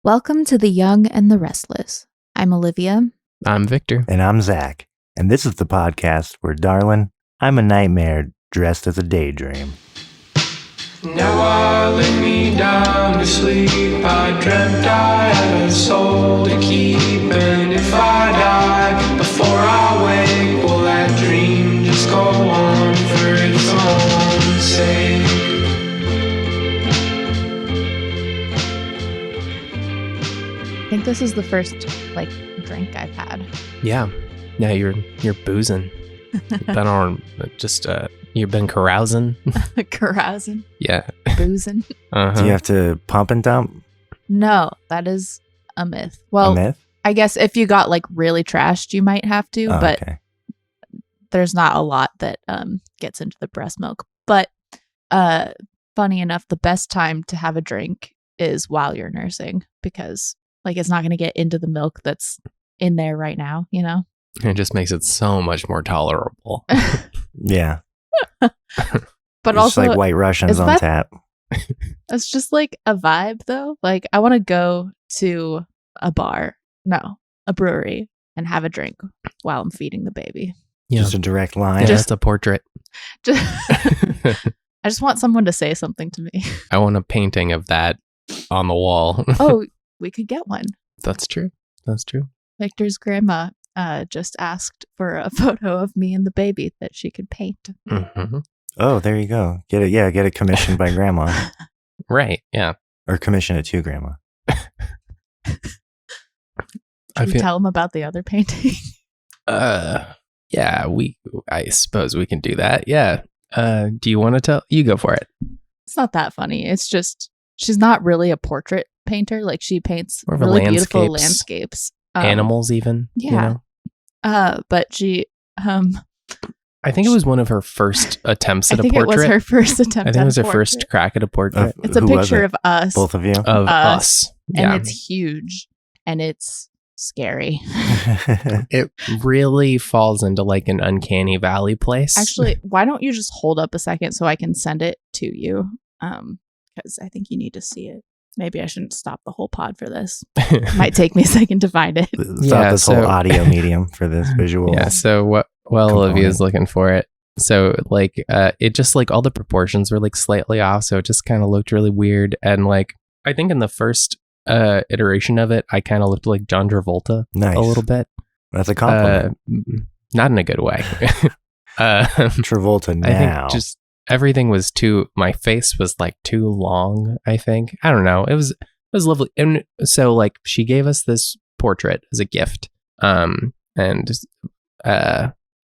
Welcome to The Jung and the Restless. I'm Olivia. I'm Victor. And I'm Zach. And this is the podcast where, darling, I'm a nightmare dressed as a daydream. Now I lay me down to sleep. I dreamt I had a soul to keep. And if I die before I wake, will that dream just go on for its own sake? I think this is the first, drink I've had. Yeah, you're boozing. Been on you've been carousing. Carousing? Yeah. Boozing? Do you have to pump and dump? No, that is a myth. Well, A myth? I guess if you got really trashed, you might have to, but Okay. there's not a lot that gets into the breast milk. But funny enough, the best time to have a drink is while you're nursing because it's not going to get into the milk that's in there right now, you know? It just makes it so much more tolerable. Yeah. But It's also, like White Russians on tap. it's just a vibe, though. I want to go to a brewery and have a drink while I'm feeding the baby. Yeah. Just a direct line. Yeah, that's a portrait. I just want someone to say something to me. I want a painting of that on the wall. Oh, we could get one. That's true. Victor's grandma just asked for a photo of me and the baby that she could paint. Mm-hmm. Oh, there you go. Get it commissioned by grandma. Right, yeah. Or commission it to grandma. Should we tell him about the other painting? Yeah, I suppose we can do that. Yeah. Do you want to tell? You go for it. It's not that funny. It's just, she's not really a portrait painter. She paints More of a really beautiful landscapes. Animals even. Yeah. But she, I think it was one of her first attempts at a portrait. I think it was her first attempt. I think it was her first crack at a portrait. It's a picture of us. Both of you? Of us. And Yeah. it's huge. And it's scary. It really falls into an uncanny valley place. Actually, why don't you just hold up a second so I can send it to you? Because I think you need to see it. Maybe I shouldn't stop the whole pod for this. It might take me a second to find it. Stop this whole audio medium for this visual. Yeah, so while Olivia's looking for it, so it just all the proportions were slightly off, so it just kind of looked really weird. And I think in the first iteration of it, I kind of looked like John Travolta Nice. a little bit. That's a compliment. Not in a good way. Travolta now. I think just everything was my face was too long, I think. I don't know. It was lovely. And so she gave us this portrait as a gift.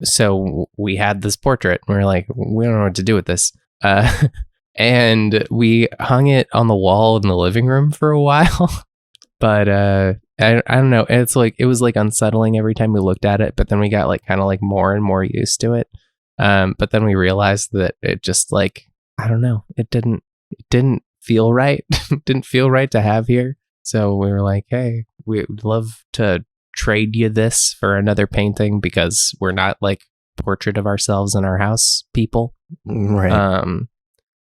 So we had this portrait and we were we don't know what to do with this. And we hung it on the wall in the living room for a while. But I don't know. It's it was unsettling every time we looked at it, but then we got kind of more and more used to it. But then we realized that it just I don't know, it didn't feel right. Didn't feel right to have here. So we were hey, we'd love to trade you this for another painting because we're not portrait of ourselves in our house people. Right.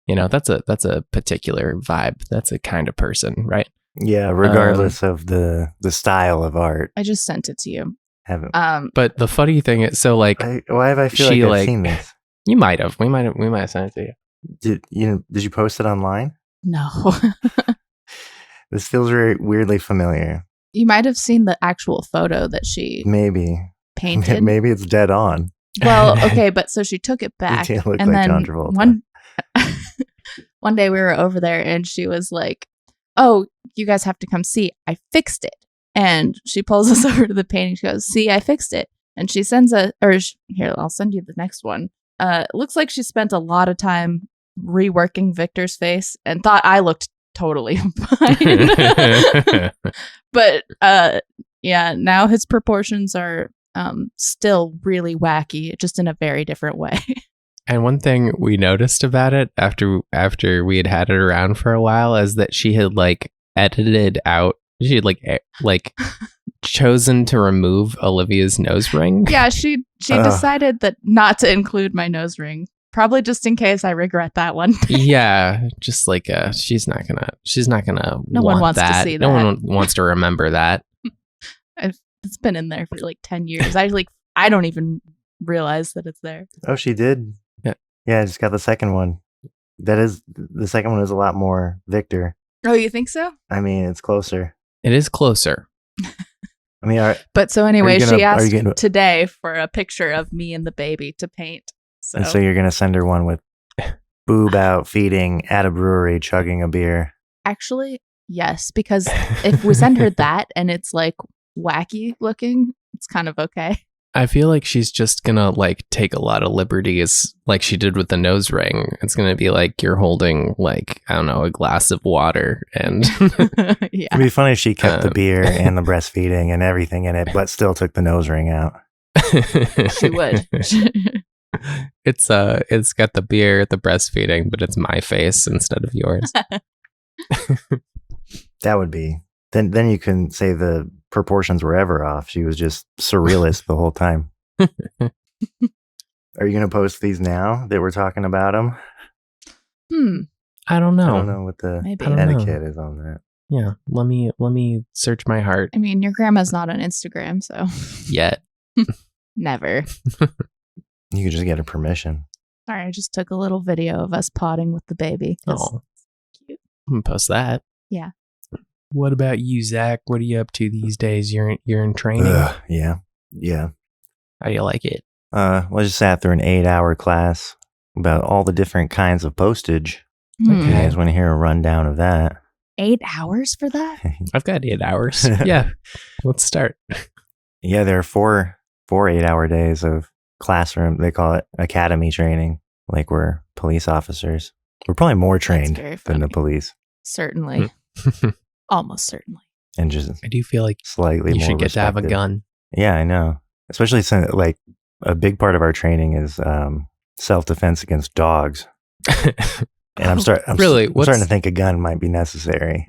That's a particular vibe. That's a kind of person, right? Yeah, regardless of the style of art. I just sent it to you. Haven't. But the funny thing is, so why have I feel like I've seen this? You might have. We might have sent it to you. Did you post it online? No. This feels very weirdly familiar. You might have seen the actual photo that she Maybe painted. Maybe it's dead on. Well, okay, but so she took it back. You look and like then John Travolta. one day we were over there and she was like, "Oh, you guys have to come see. I fixed it." And she pulls us over to the painting. She goes, "See, I fixed it." And she sends here, I'll send you the next one. It looks like she spent a lot of time reworking Victor's face and thought I looked totally fine. But yeah, now his proportions are still really wacky, just in a very different way. And one thing we noticed about it after we had it around for a while is that she had edited out. She had chosen to remove Olivia's nose ring. Yeah, she decided that not to include my nose ring. Probably just in case I regret that one. Yeah, just like she's not gonna No one wants to that. see No that. one wants to remember that. It's been in there for like 10 years. I don't even realize that it's there. Oh, she did. Yeah. Yeah, I just got the second one. The second one is a lot more Victor. Oh, you think so? I mean, it's closer. It is closer. I mean, But so anyway, gonna- she are you asked gonna- today for a picture of me and the baby to paint. So, and so you're going to send her one with boob out feeding at a brewery, chugging a beer. actually, yes, because if we send her that and it's like wacky looking, it's kind of okay. I feel like she's just gonna like take a lot of liberties, like she did with the nose ring. It's gonna be like you're holding like, I don't know, a glass of water, and Yeah. It'd be funny if she kept the beer and the breastfeeding and everything in it, but still took the nose ring out. She would. It's got the beer, the breastfeeding, but it's my face instead of yours. That would be. Then you can say the proportions were ever off. She was just surrealist the whole time. Are you going to post these now that we're talking about them? I don't know. I don't know what the Maybe. etiquette is on that. Yeah, let me search my heart. I mean, your grandma's not on Instagram, so Yet. never. You could just get her permission. Sorry, I just took a little video of us potting with the baby. 'cause Oh, it's cute. I'm gonna post that. Yeah. What about you, Zach? What are you up to these days? You're in training. Ugh, yeah. How do you like it? I just sat through an 8-hour class about all the different kinds of postage. Hmm. You guys want to hear a rundown of that? 8 hours for that? I've got 8 hours. Yeah, let's start. Yeah, there are four 8-hour days of classroom. They call it academy training. Like we're police officers. We're probably more trained very than the funny. police, Certainly. Almost certainly. and just I do feel like slightly you more should get to have a respected. gun. Yeah, I know. Especially since like a big part of our training is self-defense against dogs. And I'm starting to think a gun might be necessary.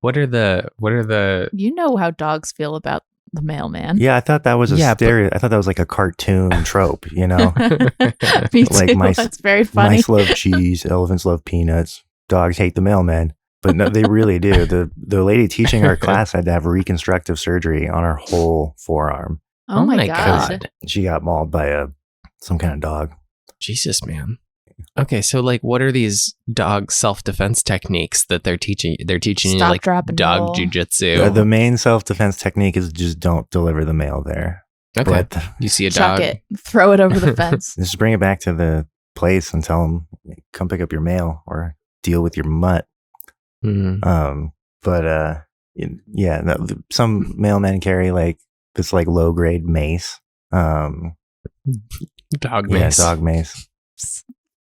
What are the You know how dogs feel about the mailman. Yeah, I thought that was Yeah, I thought that was like a cartoon trope, you know? Me too. Like mice- That's very funny. Mice love cheese, elephants love peanuts, dogs hate the mailman. But no, they really do. The lady teaching our class had to have reconstructive surgery on her whole forearm. Oh my god. She got mauled by some kind of dog. Jesus, man. Okay, so like, what are these dog self-defense techniques that they're teaching? They're teaching you Stop, like drop, and dog roll. jujitsu. The main self-defense technique is just don't deliver the mail there. Okay, But you see a Chuck dog. it. Throw it over the fence. just bring it back to the place and tell them, come pick up your mail or deal with your mutt. Mhm. Yeah, no, some mailmen carry like this like low grade mace. Dog Yeah, mace. dog mace.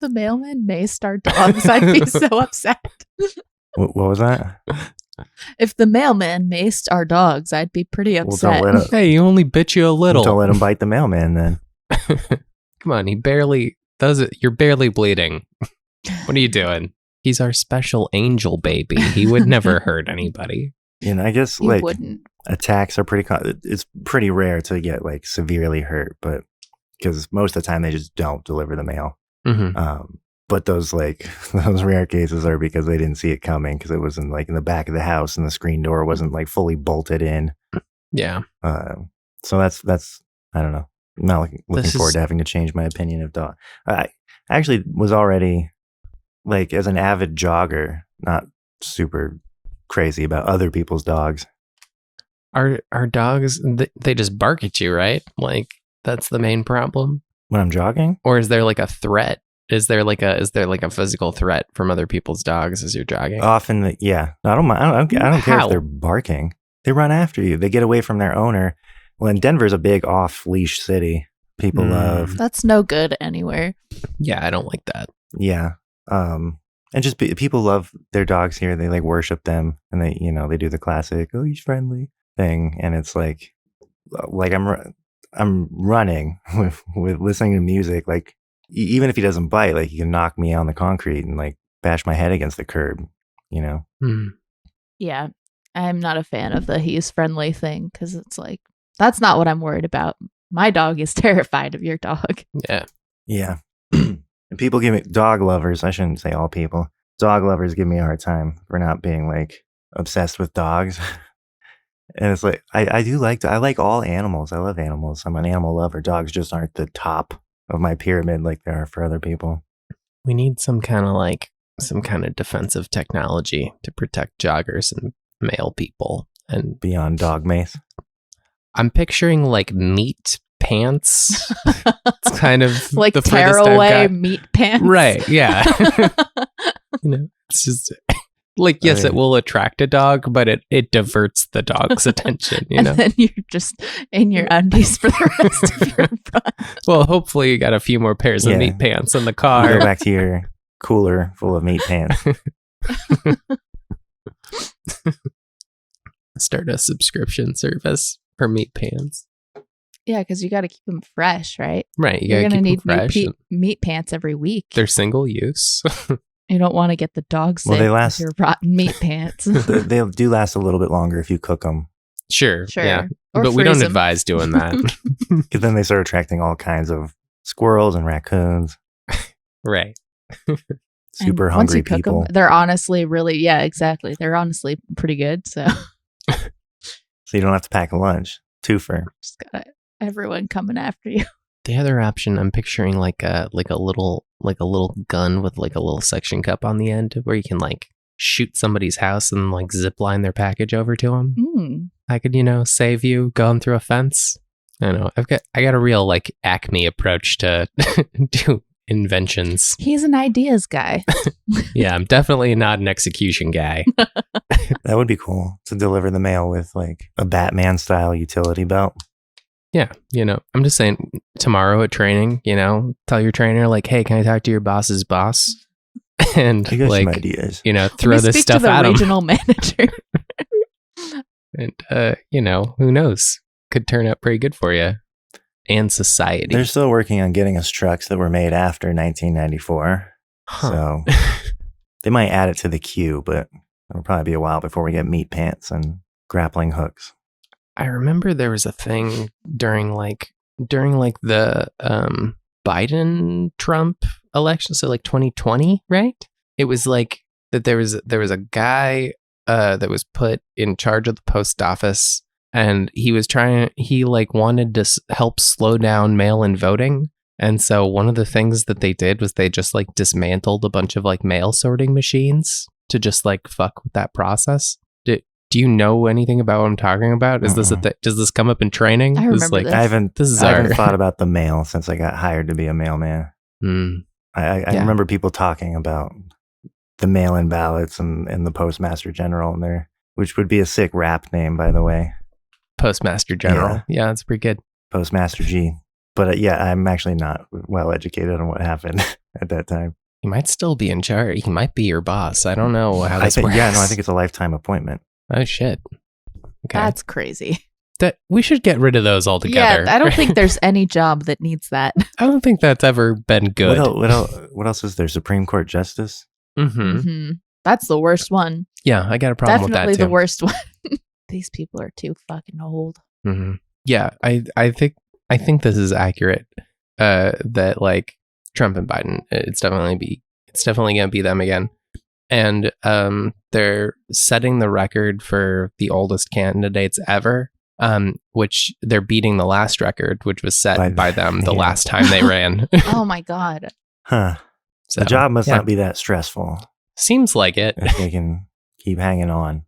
The mailman may start dogs. I'd be so upset. What was that? If the mailman maced our dogs, I'd be pretty Well, upset. don't let Hey, he only bit you a little. Don't let him bite the mailman then. Come on, he barely does it. You're barely bleeding. What are you doing? He's our special angel baby. He would never hurt anybody. You know, I guess You like wouldn't. attacks are it's pretty rare to get like severely hurt, but because most of the time they just don't deliver the mail. Mm-hmm. But those rare cases are because they didn't see it coming because it was in the back of the house and the screen door wasn't like fully bolted in. Yeah. So that's I don't know. I'm not looking This forward is- to having to change my opinion of dog. I actually was already like as an avid jogger, not super crazy about other people's dogs. Our dogs, they just bark at you, right? Like that's the main problem. When I'm jogging, Or is there like a threat? Is there like a physical threat from other people's dogs as you're jogging? often, yeah. No, I don't mind. I don't care How? if they're barking. They run after you. They get away from their owner. Well, and Denver's a big off-leash city. People love, That's no good anywhere. Yeah, I don't like that. yeah. And just people love their dogs here. They like worship them, and they do the classic, oh, he's friendly thing, and it's like I'm running with listening to music. Like even if he doesn't bite, like he can knock me on the concrete and like bash my head against the curb. You know. Hmm. Yeah. I'm not a fan of the he's friendly thing because it's like, that's not what I'm worried about. My dog is terrified of your dog. Yeah. Yeah. And people give me, dog lovers, I shouldn't say all people, dog lovers give me a hard time for not being like obsessed with dogs. And it's like, I like all animals. I love animals. I'm an animal lover. Dogs just aren't the top of my pyramid like they are for other people. We need some kind of defensive technology to protect joggers and male people. And Beyond dog mace. I'm picturing like meat pants. It's kind of like the tearaway furthest I've got. meat pants. Right, yeah. It's just like, yes, I mean, it will attract a dog, but it diverts the dog's attention, And then you're just in your undies for the rest of your run. Well, hopefully you got a few more pairs of Yeah. meat pants in the You car. go back to your cooler full of meat pants. Start a subscription service for meat pants. Yeah, because you got to keep them fresh, right? Right, you You're gotta going to keep them need fresh. meat pants every week. They're single use. You don't want to get the dog sick Well, they with last- your rotten meat pants. They do last a little bit longer if you cook them. Sure, Sure. yeah. Or But we don't freeze 'em. advise doing that. Because then they start attracting all kinds of squirrels and raccoons, Right. super And once hungry you cook 'em, people. they're honestly really, yeah, exactly. They're honestly pretty good. So So you don't have to pack a lunch. Twofer. just got everyone coming after you. The other option, I'm picturing like a little gun with like a little suction cup on the end where you can like shoot somebody's house and like zip line their package over to them. Mm. I could, save you going through a fence. I don't know. I got a real like Acme approach to do inventions. He's an ideas guy. Yeah, I'm definitely not an execution guy. That would be cool to deliver the mail with like a Batman style utility belt. Yeah, I'm just saying tomorrow at training, tell your trainer like, hey, can I talk to your boss's boss? And You got some like, ideas. throw this stuff to the at him. regional manager. And, who knows? Could turn out pretty good for you and society. They're still working on getting us trucks that were made after 1994. Huh. So they might add it to the queue, but it'll probably be a while before we get meat pants and grappling hooks. I remember there was a thing during the Biden Trump election, so like 2020, right? It was like that there was a guy that was put in charge of the post office, and he wanted to help slow down mail-in voting. And so one of the things that they did was they just like dismantled a bunch of like mail sorting machines to just like fuck with that process. Do you know anything about what I'm talking about? Is this does this come up in training? I remember this. I haven't This is I our- haven't thought about the mail since I got hired to be a mailman. I Yeah. remember people talking about the mail-in ballots and the Postmaster General in there, which would be a sick rap name, by the way. Postmaster General. Yeah, that's pretty good. Postmaster G. But yeah, I'm actually not well educated on what happened at that time. He might still be in charge. He might be your boss. I don't know how I this think, works. I think it's a lifetime appointment. Oh shit. Okay. That's crazy. That we should get rid of those altogether. Yeah, I don't think there's any job that needs that. I don't think that's ever been good. What else is there? Supreme Court Justice? Mm-hmm. Hmm. That's the worst one. Yeah, I got a problem Definitely with that too. the worst one. These people are too fucking old. Mm-hmm. Yeah, I think this is accurate. That like Trump and Biden, it's definitely gonna be them again. And they're setting the record for the oldest candidates ever, which they're beating the last record, which was set by them the yeah. last time they ran. Oh my God. Huh. So, The job must yeah, not be that stressful seems like it. if they can keep hanging on.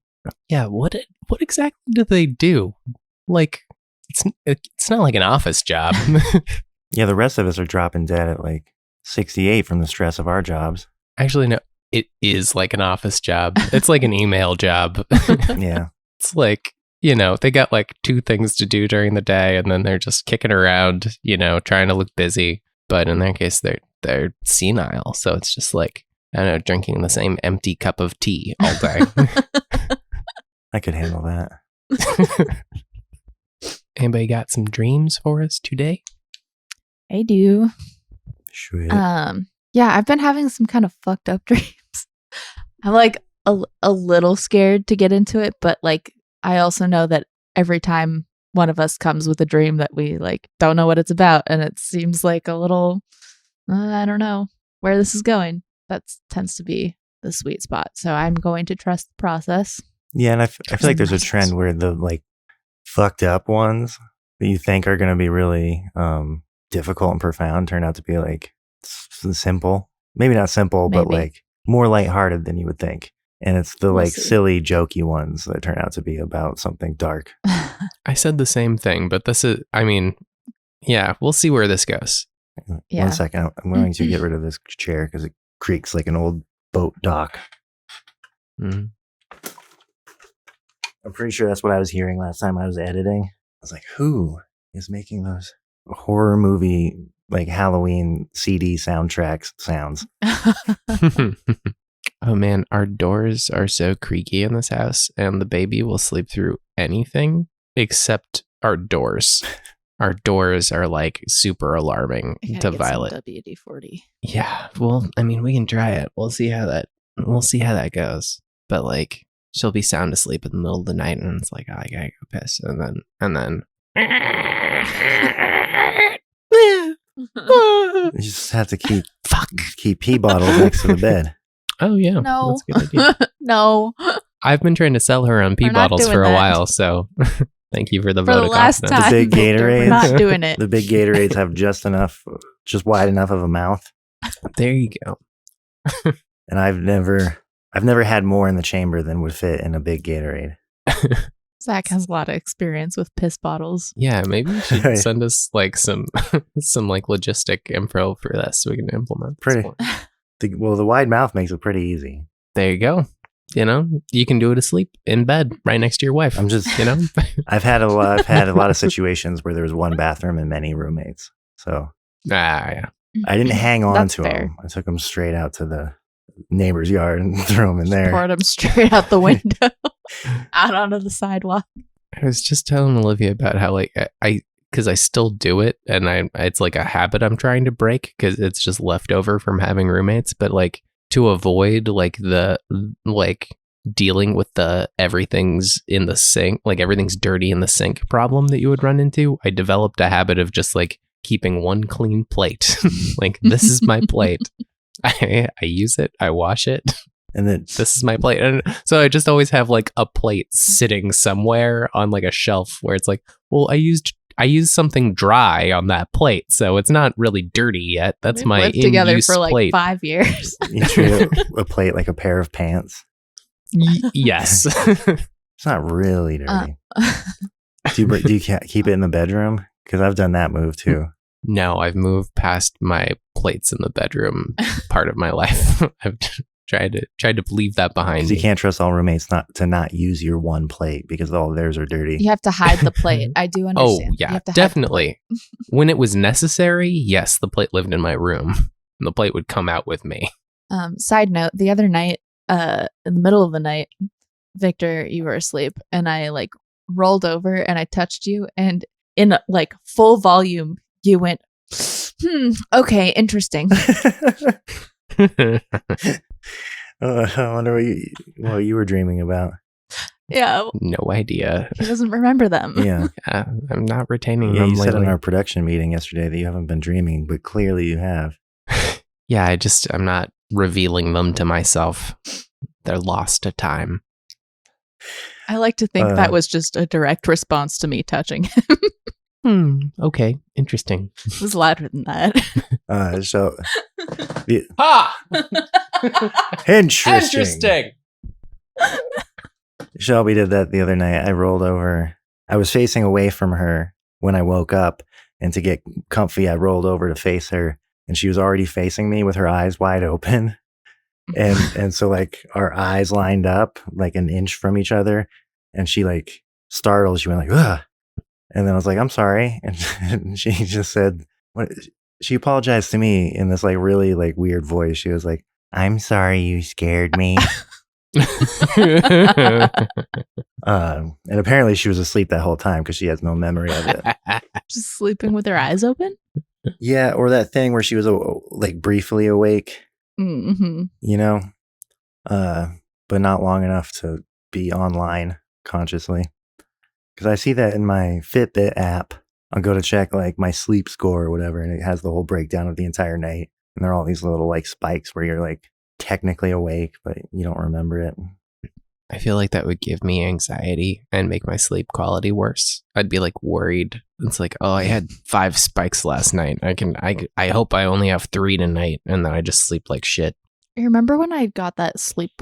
Yeah, what exactly do they do? Like, it's not like an office job. Yeah, the rest of us are dropping dead at like 68 from the stress of our jobs. Actually, no, it is like an office job. It's like an email job. Yeah. It's like, they got like two things to do during the day, and then they're just kicking around, trying to look busy. But in their case, they're senile, so it's just like, I don't know, drinking the same empty cup of tea all day. I could handle that. Anybody got some dreams for us today? I do. Sure. Yeah, I've been having some kind of fucked up dreams. I'm like a little scared to get into it, but like I also know that every time one of us comes with a dream that we like don't know what it's about, and it seems like a little I don't know where this is going. That tends to be the sweet spot. So I'm going to trust the process. Yeah, and I feel like there's a trend where the like fucked up ones that you think are going to be really difficult and profound turn out to be like simple. Maybe not simple, but like more lighthearted than you would think. And it's the like silly, jokey ones that turn out to be about something dark. I said the same thing, but this is, I mean, yeah, we'll see where this goes. Yeah. 1 second. I'm going to get rid of this chair because it creaks like an old boat dock. Mm-hmm. I'm pretty sure that's what I was hearing last time I was editing. I was like, who is making those horror movie, like Halloween CD soundtracks sounds? Oh man, our doors are so creaky in this house, and the baby will sleep through anything except our doors. Our doors are like super alarming to Violet. WD-40. Yeah, well, I mean, we can try it. We'll see how that goes. But like, she'll be sound asleep in the middle of the night, and it's like, oh, I gotta go piss, and then. You just have to keep pee bottles next to the bed. Oh yeah, no, that's a good idea. No. I've been trying to sell her on pee bottles for a while, so thank you for the vote of confidence. The big Gatorades, we're not doing it. The big Gatorades have just wide enough of a mouth. There you go. And I've never had more in the chamber than would fit in a big Gatorade. Zach has a lot of experience with piss bottles. Yeah, maybe you should send us like some like logistic info for this so we can implement. The wide mouth makes it pretty easy. There you go. You know, you can do it asleep in bed right next to your wife. I'm just, I've had a lot of situations where there was one bathroom and many roommates. So yeah. I didn't hang on to them. I took them straight out to the neighbor's yard and threw them in there. Poured them straight out the window, out onto the sidewalk. I was just telling Olivia about how like because I still do it, and it's like a habit I'm trying to break because it's just left over from having roommates. But like to avoid like the like dealing with the everything's in the sink, like everything's dirty in the sink problem that you would run into, I developed a habit of just like keeping one clean plate. Like, this is my plate. I use it, I wash it, and then this is my plate. And so I just always have like a plate sitting somewhere on like a shelf where it's like, well, I used something dry on that plate, so it's not really dirty yet. That's my in-use together for like plate. 5 years. You treat a plate like a pair of pants. Yes. It's not really dirty. Do you keep it in the bedroom? Because I've done that move too. No, I've moved past my plates in the bedroom part of my life. I've tried to leave that behind. Because you can't trust all roommates not use your one plate because all theirs are dirty. You have to hide the plate. I do understand. Oh yeah, definitely. When it was necessary, yes, the plate lived in my room, and the plate would come out with me. Side note: the other night, in the middle of the night, Victor, you were asleep, and I like rolled over and I touched you, and in like full volume, you went, okay, interesting. I wonder what you were dreaming about. Yeah. No idea. He doesn't remember them. Yeah. I'm not retaining them. You said lately. in our production meeting yesterday that you haven't been dreaming, but clearly you have. Yeah, I'm not revealing them to myself. They're lost to time. I like to think that was just a direct response to me touching him. Okay. Interesting. It was louder than that. Interesting. Shelby did that the other night. I rolled over. I was facing away from her when I woke up, and to get comfy, I rolled over to face her, and she was already facing me with her eyes wide open. And so like our eyes lined up like an inch from each other, and she like startled. She went like, ugh. And then I was like, I'm sorry. And she just said, what? She apologized to me in this like really like weird voice. She was like, I'm sorry you scared me. And apparently she was asleep that whole time because she has no memory of it. Just sleeping with her eyes open? Yeah, or that thing where she was like briefly awake. Mm-hmm. You know? But not long enough to be online consciously. Because I see that in my Fitbit app. I'll go to check like my sleep score or whatever, and it has the whole breakdown of the entire night. And they're all these little like spikes where you're like technically awake, but you don't remember it. I feel like that would give me anxiety and make my sleep quality worse. I'd be like worried. It's like, oh, I had 5 spikes last night. I hope I only have 3 tonight, and then I just sleep like shit. I remember when I got that sleep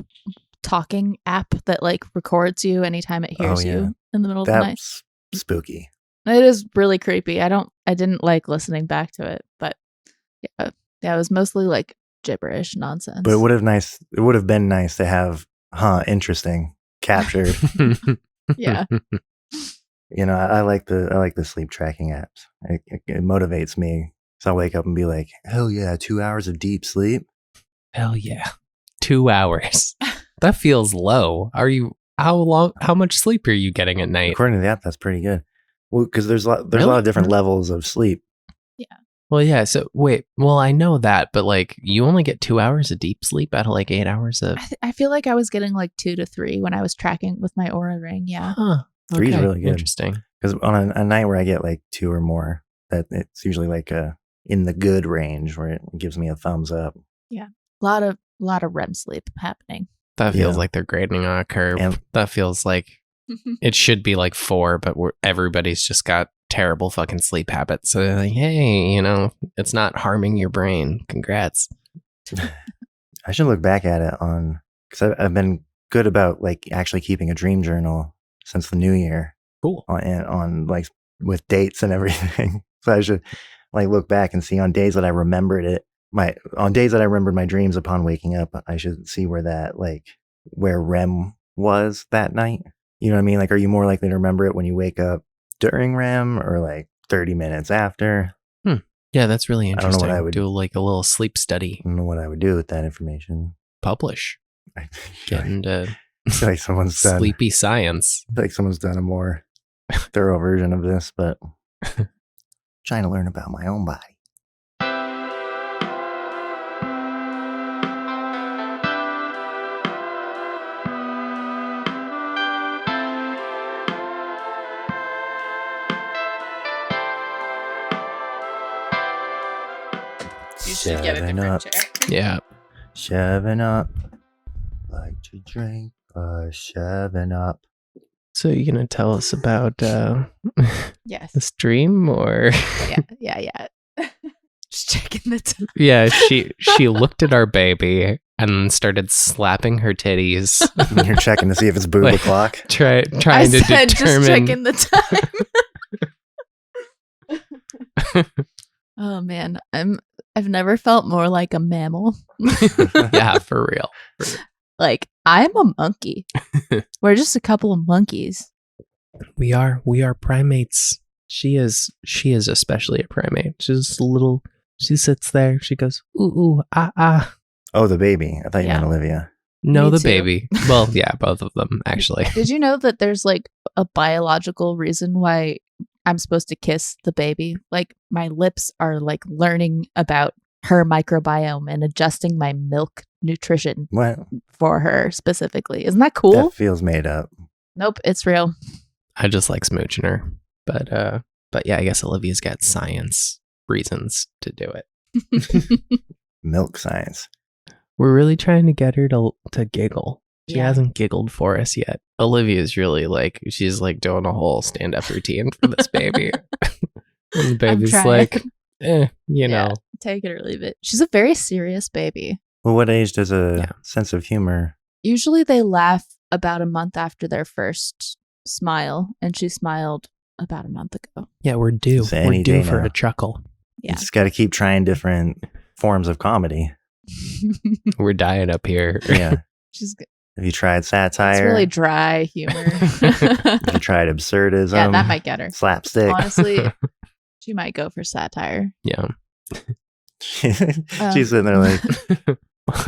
talking app that like records you anytime it hears you in the middle of the night. That's spooky. It is really creepy. I didn't like listening back to it, but yeah, it was mostly like gibberish nonsense. But it would have been nice to have interesting captured. Yeah. You know, I like the sleep tracking apps. It motivates me. So I wake up and be like, hell yeah, 2 hours of deep sleep. Hell yeah. 2 hours. That feels low. How much sleep are you getting at night? According to the app, that's pretty good. Well, because there's a lot of different levels of sleep. Yeah. Well, yeah. So wait. Well, I know that, but like, you only get 2 hours of deep sleep out of like 8 hours of. I feel like I was getting like 2 to 3 when I was tracking with my Aura ring. Yeah. Huh. 3 is really good. Interesting. Because on a night where I get like 2 or more, that it's usually like in the good range where it gives me a thumbs up. Yeah. A lot of REM sleep happening. That feels like they're grading on a curve. And that feels like it should be like 4, but everybody's just got terrible fucking sleep habits. So they're like, hey, you know, it's not harming your brain. Congrats. I should look back at it because I've been good about like actually keeping a dream journal since the new year. Cool. On like with dates and everything. So I should like look back and see on days that I remembered it. On days that I remembered my dreams upon waking up, I should see where REM was that night. You know what I mean? Like, are you more likely to remember it when you wake up during REM or like 30 minutes after? Yeah, that's really interesting. I don't know what I would do, like a little sleep study. I don't know what I would do with that information. Publish. Get into like someone's done sleepy science. like someone's done a more thorough version of this, but trying to learn about my own body. You should get a different chair. Yeah. 7-Up. Like to drink a 7-Up. So you're going to tell us about Yes. this dream or? Yeah. Just checking the time. Yeah, she looked at our baby and started slapping her titties. And you're checking to see if it's boob Like, o'clock. Trying to Just determine. checking the time. Oh man, I've never felt more like a mammal. Yeah, for real. Like I'm a monkey. We're just a couple of monkeys. We are primates. She is especially a primate. She's a little. She sits there. She goes ooh ah. Oh, the baby. I thought you meant Olivia. No, Me the too. baby. Well, yeah, both of them actually. Did you know that there's like a biological reason why I'm supposed to kiss the baby? Like my lips are like learning about her microbiome and adjusting my milk nutrition What? for her specifically. Isn't that cool? That feels made up. Nope, it's real. I just like smooching her, but yeah, I guess Olivia's got science reasons to do it. Milk science. We're really trying to get her to giggle. She Yeah. hasn't giggled for us yet. Olivia's really like, she's like doing a whole stand-up routine for this baby. And the baby's trying. like, you know. Take it or leave it. She's a very serious baby. Well, what age does a sense of humor? Usually they laugh about a month after their first smile, and she smiled about a month ago. Yeah, we're due. It's any We're due day for now. a chuckle. Yeah. You just got to keep trying different forms of comedy. We're dying up here. Yeah. She's good. Have you tried It's satire? really dry humor. Have you tried absurdism? Yeah, that might get her. Slapstick. Honestly, she might go for satire. Yeah. She's sitting there like,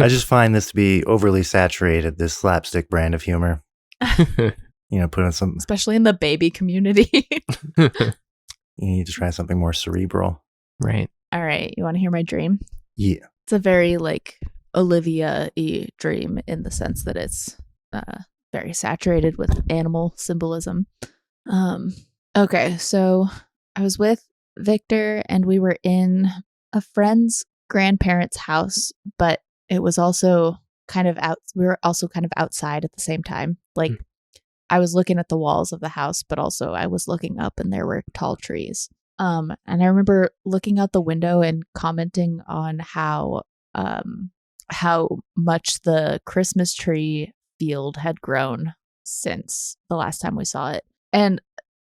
I just find this to be overly saturated, this slapstick brand of humor. You know, put in some, Especially in the baby community. you need to try something more cerebral. Right. All right, you want to hear my dream? Yeah. It's a very like Olivia-y dream in the sense that it's very saturated with animal symbolism. Okay, so I was with Victor and we were in a friend's grandparents' house, but it was also kind of out. We were also kind of outside at the same time. Like I was looking at the walls of the house, but also I was looking up and there were tall trees. And I remember looking out the window and commenting on how much the Christmas tree field had grown since the last time we saw it. And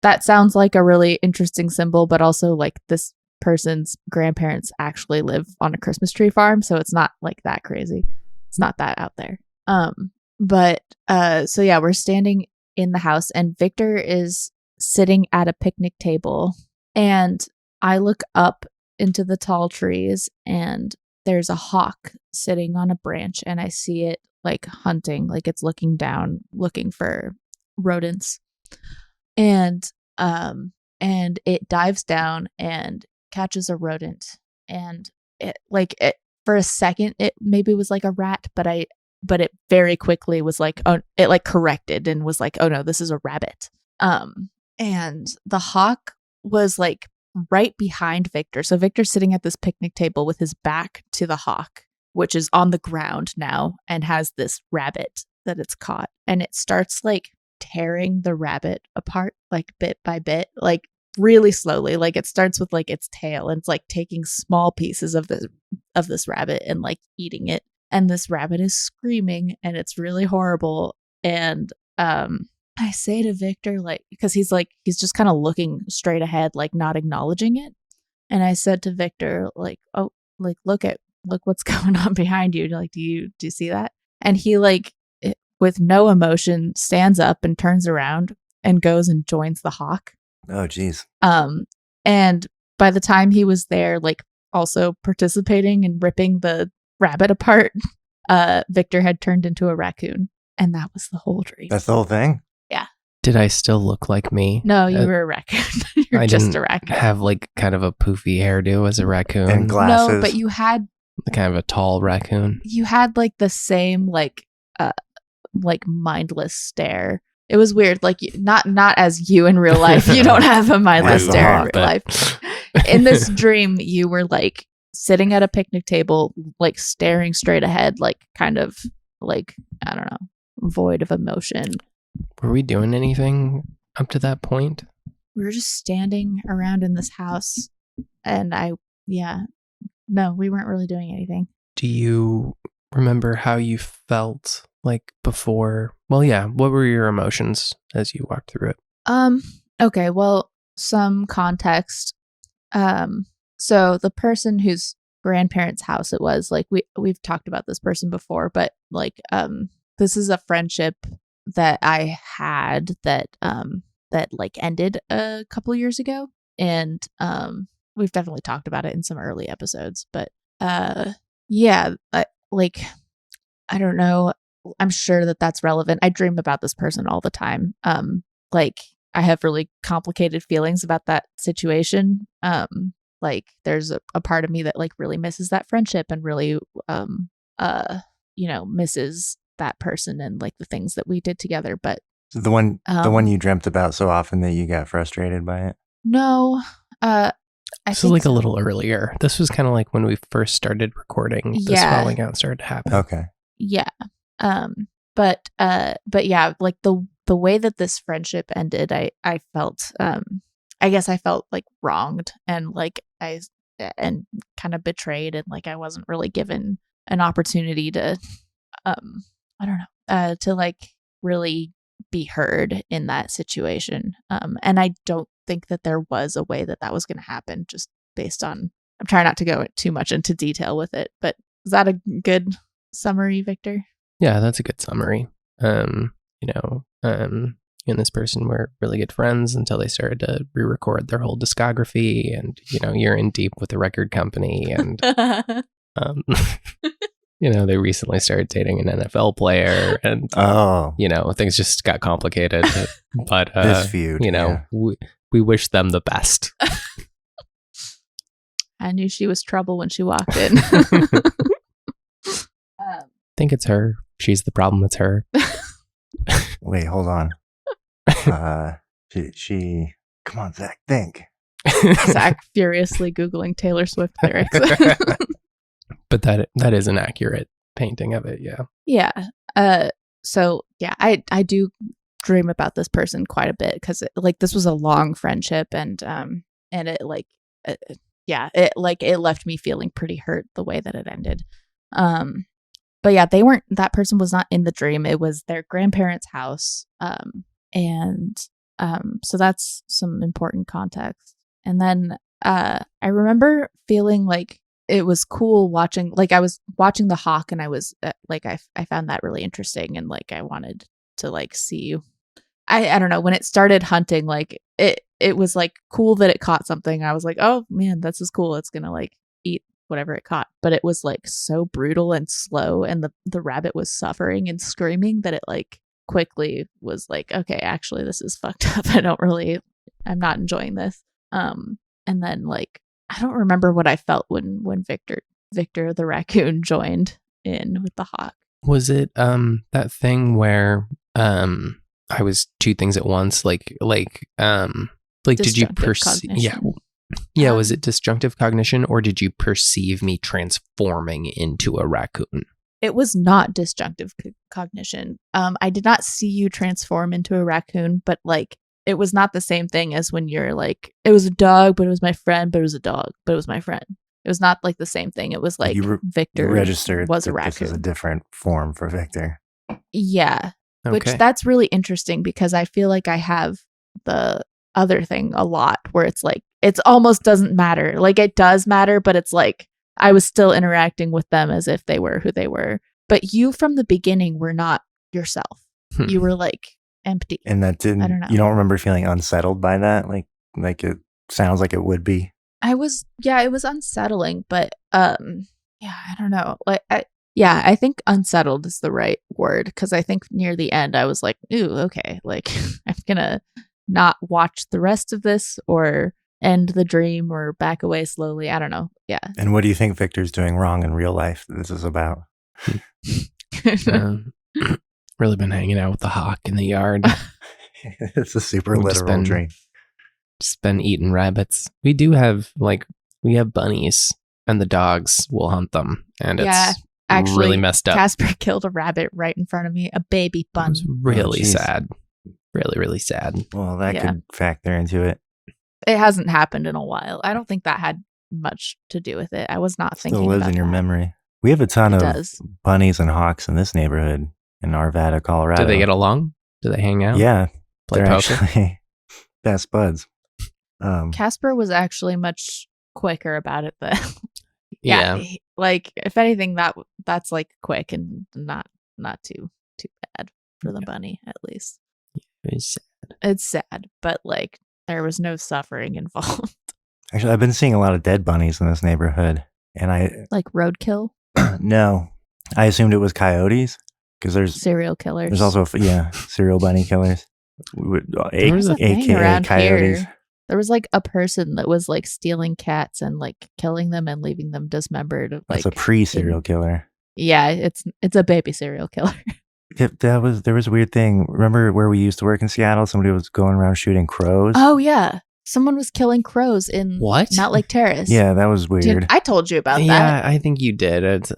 that sounds like a really interesting symbol, but also like this person's grandparents actually live on a Christmas tree farm, so it's not like that crazy. It's not that out there. So yeah, we're standing in the house and Victor is sitting at a picnic table and I look up into the tall trees and there's a hawk sitting on a branch and I see it like hunting, like it's looking down, looking for rodents. And it dives down and catches a rodent. And it for a second, it maybe was like a rat, but it very quickly was like, oh, it like corrected and was like, oh no, this is a rabbit. And the hawk was like right behind Victor. So Victor's sitting at this picnic table with his back to the hawk, which is on the ground now and has this rabbit that it's caught. And it starts like tearing the rabbit apart, like bit by bit, like really slowly. Like it starts with like its tail and it's like taking small pieces of this rabbit and like eating it. And this rabbit is screaming and it's really horrible. And I say to Victor, like, because he's just kind of looking straight ahead, like not acknowledging it. And I said to Victor, like, oh, like, look what's going on behind you. Like, do you see that? And he like, with no emotion, stands up and turns around and goes and joins the hawk. Oh, geez. And by the time he was there, like also participating and ripping the rabbit apart, Victor had turned into a raccoon. And that was the whole dream. That's the whole thing? Yeah. Did I still look like me? No, you were a raccoon. You're I just didn't a raccoon. have like kind of a poofy hairdo as a raccoon. And glasses. No, but you had Kind of a tall raccoon. you had like the same like mindless stare. It was weird. Like not as you in real life. You don't have a mindless As a stare in hawk, real life. In this dream, you were like sitting at a picnic table, like staring straight ahead, like kind of like, I don't know, void of emotion. Were we doing anything up to that point? We were just standing around in this house and no, we weren't really doing anything. Do you remember how you felt like before? Well, yeah. What were your emotions as you walked through it? Okay, well, some context. So the person whose grandparents' house it was, like we've talked about this person before, but like this is a friendship that I had that like ended a couple years ago, and we've definitely talked about it in some early episodes, but yeah, I don't know. I'm sure that that's relevant. I dream about this person all the time. Like I have really complicated feelings about that situation. Like there's a part of me that like really misses that friendship and really, misses that person and like the things that we did together. But the one you dreamt about so often that you got frustrated by it? No, This was like a little earlier. This was kind of like when we first started recording. This falling out started to happen. Okay. Yeah. But yeah, like the way that this friendship ended, I felt, I guess I felt like wronged and like and kind of betrayed, and like I wasn't really given an opportunity to, I don't know, to like really be heard in that situation. And I don't think that there was a way that was going to happen, just based on, I'm trying not to go too much into detail with it, but is that a good summary, Victor? Yeah, that's a good summary. You and this person were really good friends until they started to re-record their whole discography, and you're in deep with the record company, and they recently started dating an NFL player, and things just got complicated. But this feud, we wish them the best. I knew she was trouble when she walked in. I think it's her. She's the problem. It's her. Wait, hold on. She come on, Zach, think. Zach furiously Googling Taylor Swift lyrics. But that is an accurate painting of it. Yeah. Yeah. So yeah, I do dream about this person quite a bit because like this was a long friendship and it like it left me feeling pretty hurt the way that it ended. But yeah, that person was not in the dream. It was their grandparents' house. So that's some important context. And then I remember feeling like it was cool watching, like I was watching the hawk and I was like, I found that really interesting. And like, I wanted to like see, I don't know, when it started hunting, like it was like cool that it caught something. I was like, oh man, this is cool. It's going to like eat whatever it caught. But it was like so brutal and slow. And the rabbit was suffering and screaming that it like quickly was like, okay, actually this is fucked up. I'm not enjoying this. And then like, I don't remember what I felt when Victor the raccoon joined in with the hawk. Was it that thing where I was two things at once? Like did you perceive? Yeah. Was it disjunctive cognition, or did you perceive me transforming into a raccoon? It was not disjunctive cognition. I did not see you transform into a raccoon, but like it was not the same thing as when you're like, it was a dog, but it was my friend, but it was a dog, but it was my friend. It was not like the same thing. It was like Victor registered was a raccoon. This is a different form for Victor. Yeah. Okay. Which that's really interesting because I feel like I have the other thing a lot where it's like, it almost doesn't matter. Like it does matter, but it's like, I was still interacting with them as if they were who they were. But you from the beginning were not yourself. You were like empty. And that didn't, I don't know. You don't remember feeling unsettled by that? Like it sounds like it would be. It was unsettling, but I don't know. Like, I think unsettled is the right word because I think near the end I was like, ooh, okay, like I'm gonna not watch the rest of this or end the dream or back away slowly. I don't know. Yeah. And what do you think Victor's doing wrong in real life that this is about? Really been hanging out with the hawk in the yard. It's a super literal dream. Just been eating rabbits. We have bunnies and the dogs will hunt them. And it's actually really messed up. Casper killed a rabbit right in front of me, a baby bunny. It was really sad. Really, really sad. Well, that could factor into it. It hasn't happened in a while. I don't think that had much to do with it. I was not thinking about it. Still lives in your memory. We have a ton of bunnies and hawks in this neighborhood in Arvada, Colorado. Do they get along? Do they hang out? Yeah. Play they're poker? Actually best buds. Casper was actually much quicker about it though. Yeah. Like if anything, that's like quick and not too bad for the bunny at least. It's sad. It's sad, but like there was no suffering involved. Actually, I've been seeing a lot of dead bunnies in this neighborhood, and I like roadkill. No, I assumed it was coyotes because there's serial killers. There's also serial bunny killers. AKA coyotes. Here. There was like a person that was like stealing cats and like killing them and leaving them dismembered. Like, it's a pre-serial killer. Yeah, it's a baby serial killer. There was a weird thing. Remember where we used to work in Seattle? Somebody was going around shooting crows. Oh yeah, someone was killing crows in Not Lake Terrace. Yeah, that was weird. Dude, I told you about that. Yeah, I think you did. It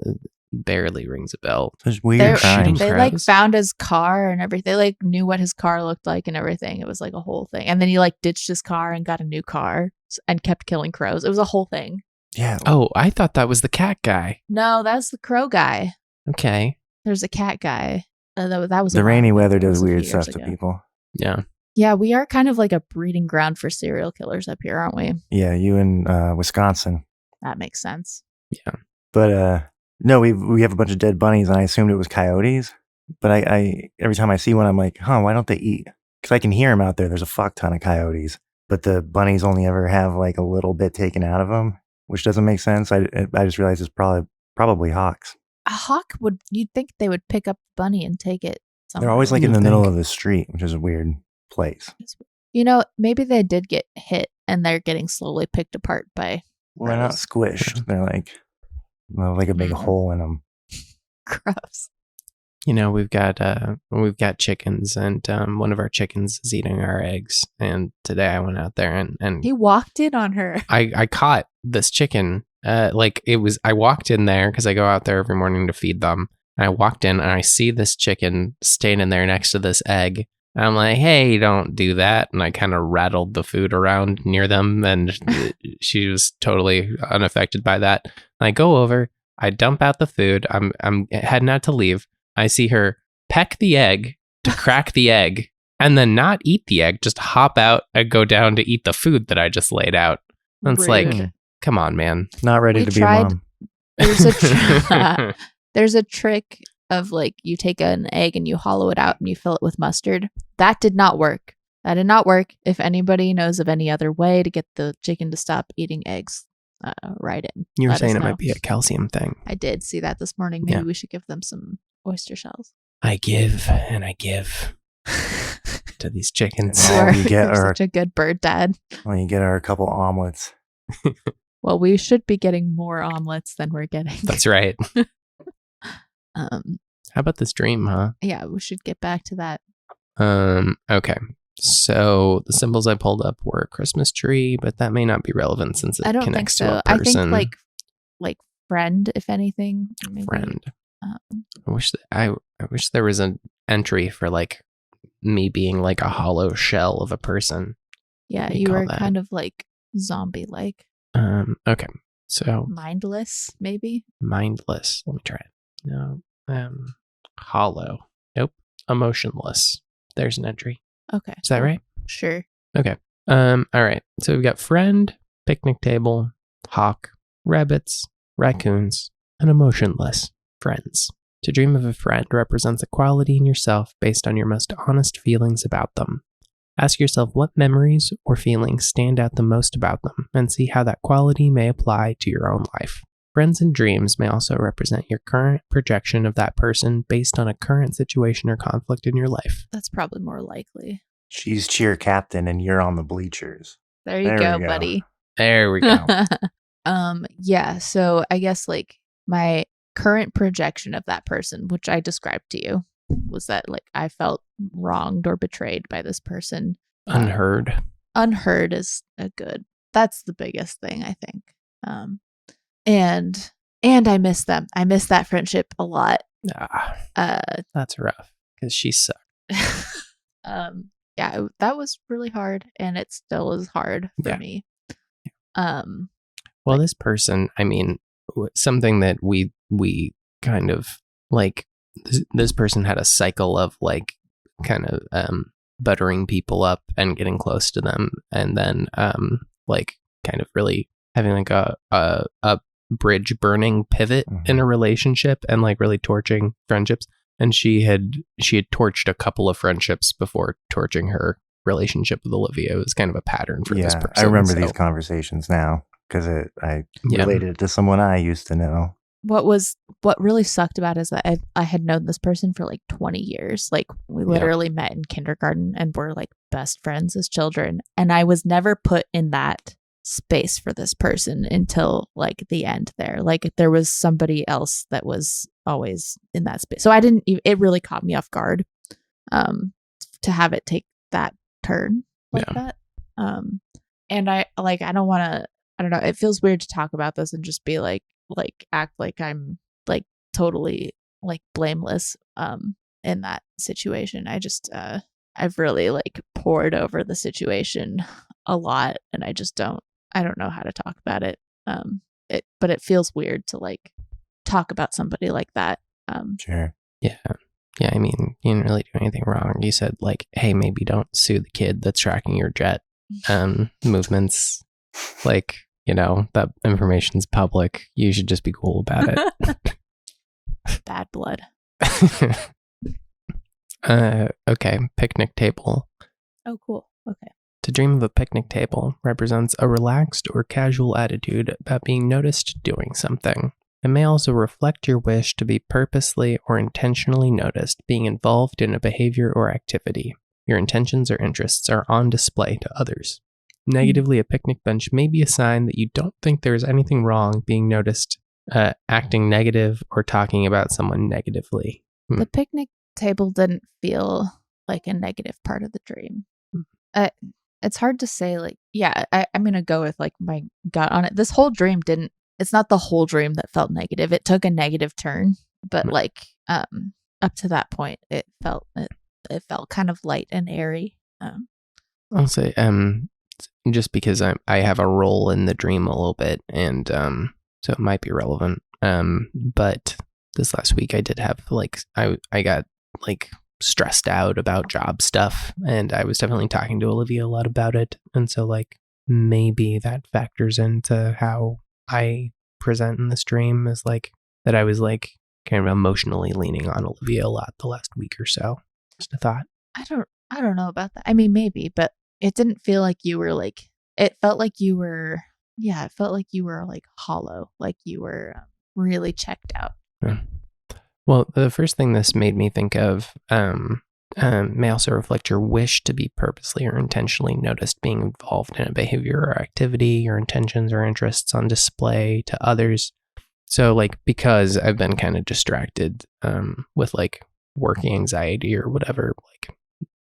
barely rings a bell. It was weird. They like found his car and everything. They like knew what his car looked like and everything. It was like a whole thing. And then he like ditched his car and got a new car and kept killing crows. It was a whole thing. Yeah. Oh, I thought that was the cat guy. No, that's the crow guy. Okay. There's a cat guy. That was the rainy weather does weird stuff to people. Yeah. Yeah, we are kind of like a breeding ground for serial killers up here, aren't we? Yeah, you in Wisconsin. That makes sense. Yeah. But no, we have a bunch of dead bunnies, and I assumed it was coyotes. But I every time I see one, I'm like, why don't they eat? Because I can hear them out there. There's a fuck ton of coyotes, but the bunnies only ever have like a little bit taken out of them, which doesn't make sense. I just realized it's probably hawks. A hawk you'd think they would pick up the bunny and take it somewhere. They're always like in the middle of the street, which is a weird place. You know, maybe they did get hit and they're getting slowly picked apart by. Well, they're not squished. They're like a big hole in them. Gross. You know, we've got chickens, and one of our chickens is eating our eggs. And today I went out there and he walked in on her. I caught this chicken I walked in there because I go out there every morning to feed them. And I walked in and I see this chicken standing there next to this egg. And I'm like, hey, don't do that. And I kind of rattled the food around near them. And she was totally unaffected by that. And I go over, I dump out the food. I'm heading out to leave. I see her peck the egg to crack the egg and then not eat the egg, just hop out and go down to eat the food that I just laid out. And it's like, Rude. come on, man. Not ready We to be tried- a mom. There's a trick of like you take an egg and you hollow it out and you fill it with mustard. That did not work. That did not work. If anybody knows of any other way to get the chicken to stop eating eggs, write in. You were Let us saying it know. might be a calcium thing. I did see that this morning. Maybe Yeah. we should give them some oyster shells. I give and I give to these chickens. All You're you get are- such a good bird dad. Well, you get her a couple omelets. Well, we should be getting more omelets than we're getting. That's right. How about this dream, huh? Yeah, we should get back to that. Okay. So the symbols I pulled up were a Christmas tree, but that may not be relevant since it I don't think connects so. to a I person. think like friend, if anything. Maybe. Friend. Um, I wish there was an entry for like me being like a hollow shell of a person. yeah, What do you you call were that? kind of like zombie-like, Okay. So mindless, maybe. mindless. Let me try it. No. Hollow. Nope. Emotionless. There's an entry. Okay, Is that right? Sure. Okay. All right. So we've got friend, picnic table, hawk, rabbits, raccoons, and emotionless friends. To dream of a friend represents a quality in yourself based on your most honest feelings about them. Ask yourself what memories or feelings stand out the most about them and see how that quality may apply to your own life. Friends and dreams may also represent your current projection of that person based on a current situation or conflict in your life. That's probably more likely. She's cheer captain and you're on the bleachers. There you There go, we go. buddy. There we go. Yeah, so I guess like my current projection of that person, which I described to you, was that like I felt wronged or betrayed by this person. Unheard. Unheard is that's the biggest thing, I think. And I miss them. I miss that friendship a lot. That's rough because she sucked. Yeah, that was really hard, and it still is hard for Yeah. me. Well, this person, I mean, something that we kind of like, this person had a cycle of like kind of buttering people up and getting close to them, and then like kind of really having like a bridge burning pivot in a relationship and like really torching friendships. And she had torched a couple of friendships before torching her relationship with Olivia. It was kind of a pattern for this person. I remember so- these conversations now because I Yeah. related it to someone I used to know. What really sucked about it is that I had known this person for like 20 years. Like we literally met in kindergarten and were like best friends as children. And I was never put in that space for this person until like the end there. Like there was somebody else that was always in that space. So it really caught me off guard to have it take that turn like that. And I don't want to, I don't know, it feels weird to talk about this and just be like act like I'm like totally like blameless in that situation. I just I've really like poured over the situation a lot, and I don't know how to talk about it. But it feels weird to like talk about somebody like that. Sure. Yeah. I mean, you didn't really do anything wrong. You said like, hey, maybe don't sue the kid that's tracking your jet movements. Like, you know, that information's public. You should just be cool about it. Bad blood. Okay. Picnic table. Oh, cool. Okay. To dream of a picnic table represents a relaxed or casual attitude about being noticed doing something. It may also reflect your wish to be purposely or intentionally noticed, being involved in a behavior or activity. Your intentions or interests are on display to others. Negatively, a picnic bench may be a sign that you don't think there is anything wrong being noticed, acting negative, or talking about someone negatively. The picnic table didn't feel like a negative part of the dream. It's hard to say, like, yeah, I'm going to go with like my gut on it. This whole dream didn't it's not the whole dream that felt negative. It took a negative turn, but Mm. like up to that point, it felt kind of light and airy. I'll say just because I have a role in the dream a little bit, and so it might be relevant. But this last week I did have like I got like stressed out about job stuff, and I was definitely talking to Olivia a lot about it, and so like maybe that factors into how I present in this dream, is like that I was like kind of emotionally leaning on Olivia a lot the last week or so. Just a thought. I don't know about that. I mean, maybe, but it didn't feel like you were like. It felt like you were. Yeah, it felt like you were like hollow, like you were really checked out. Yeah. Well, the first thing this made me think of may also reflect your wish to be purposely or intentionally noticed being involved in a behavior or activity, your intentions or interests on display to others. So like, because I've been kind of distracted with like work anxiety or whatever, like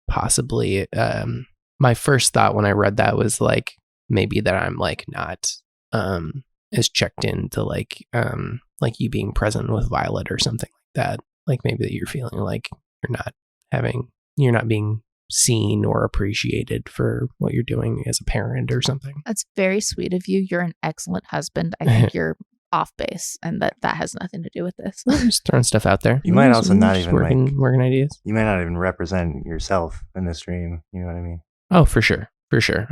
possibly my first thought when I read that was like, maybe that I'm like not as checked into like you being present with Violet or something like that. Like maybe that you're feeling like you're not being seen or appreciated for what you're doing as a parent or something. That's very sweet of you. You're an excellent husband. I think you're off base, and that has nothing to do with this. I'm just throwing stuff out there. You might also not just even working ideas. You might not even represent yourself in this dream. You know what I mean? Oh, for sure.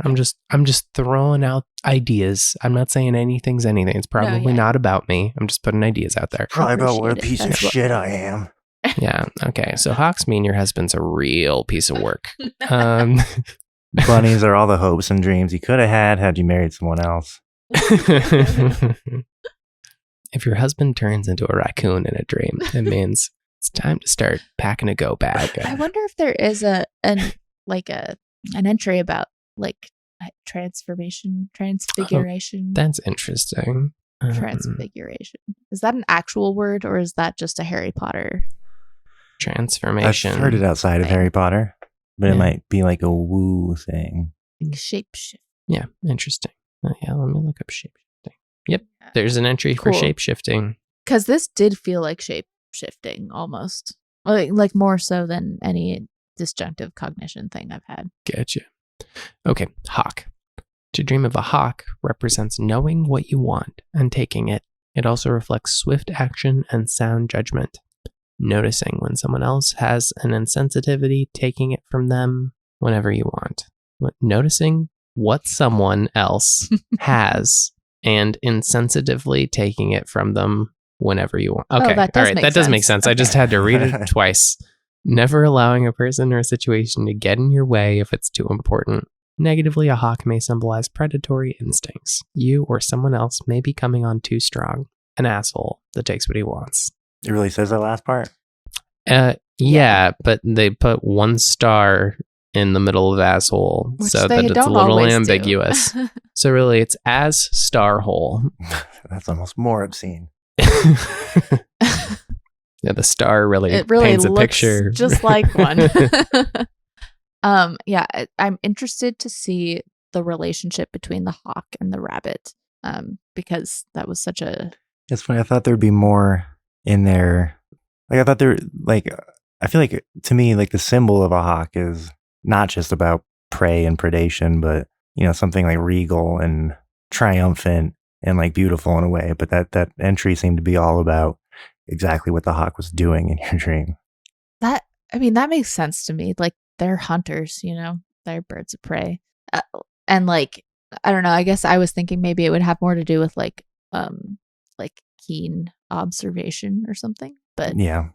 I'm just throwing out ideas. I'm not saying anything's anything. It's probably not about me. I'm just putting ideas out there. Probably about what a Appreciate it. piece of That's what- shit I am. Yeah. Okay. So Hawks mean your husband's a real piece of work. Bunnies are all the hopes and dreams you could have had you married someone else. If your husband turns into a raccoon in a dream, it means it's time to start packing a go bag. I wonder if there is an entry about like transfiguration. That's interesting. Transfiguration. Is that an actual word, or is that just a Harry Potter? Transformation. I've heard it outside of thing. Harry Potter, but it Yeah. might be like a woo thing. Shapeshift. Yeah, interesting. Yeah, let me look up shapeshifting. Yep, there's an entry for Cool. shapeshifting. Because this did feel like shape-shifting almost. Like more so than any disjunctive cognition thing I've had. Gotcha. Okay, hawk. To dream of a hawk represents knowing what you want and taking it. It also reflects swift action and sound judgment. Noticing when someone else has an insensitivity, taking it from them whenever you want. Noticing what someone else has and insensitively taking it from them whenever you want. Okay, that does all right, make that does make sense. sense. I just had to read it twice. Never allowing a person or a situation to get in your way if it's too important. Negatively, a hawk may symbolize predatory instincts. You or someone else may be coming on too strong. An asshole that takes what he wants. It really says that last part? Yeah, but they put 1 star in the middle of asshole, Which so they that it's a don't little always do. ambiguous. So really, it's as star hole. That's almost more obscene. Yeah, the star really, It really paints a looks picture. just like one. Yeah, I'm interested to see the relationship between the hawk and the rabbit, because that was such a. It's funny. I thought there'd be more in there. Like I thought there, like I feel like to me, like the symbol of a hawk is not just about prey and predation, but something like regal and triumphant and like beautiful in a way. But that entry seemed to be all about exactly what the hawk was doing in your dream. That makes sense to me. Like they're hunters, they're birds of prey, and like I don't know. I guess I was thinking maybe it would have more to do with like keen observation or something. But Yeah.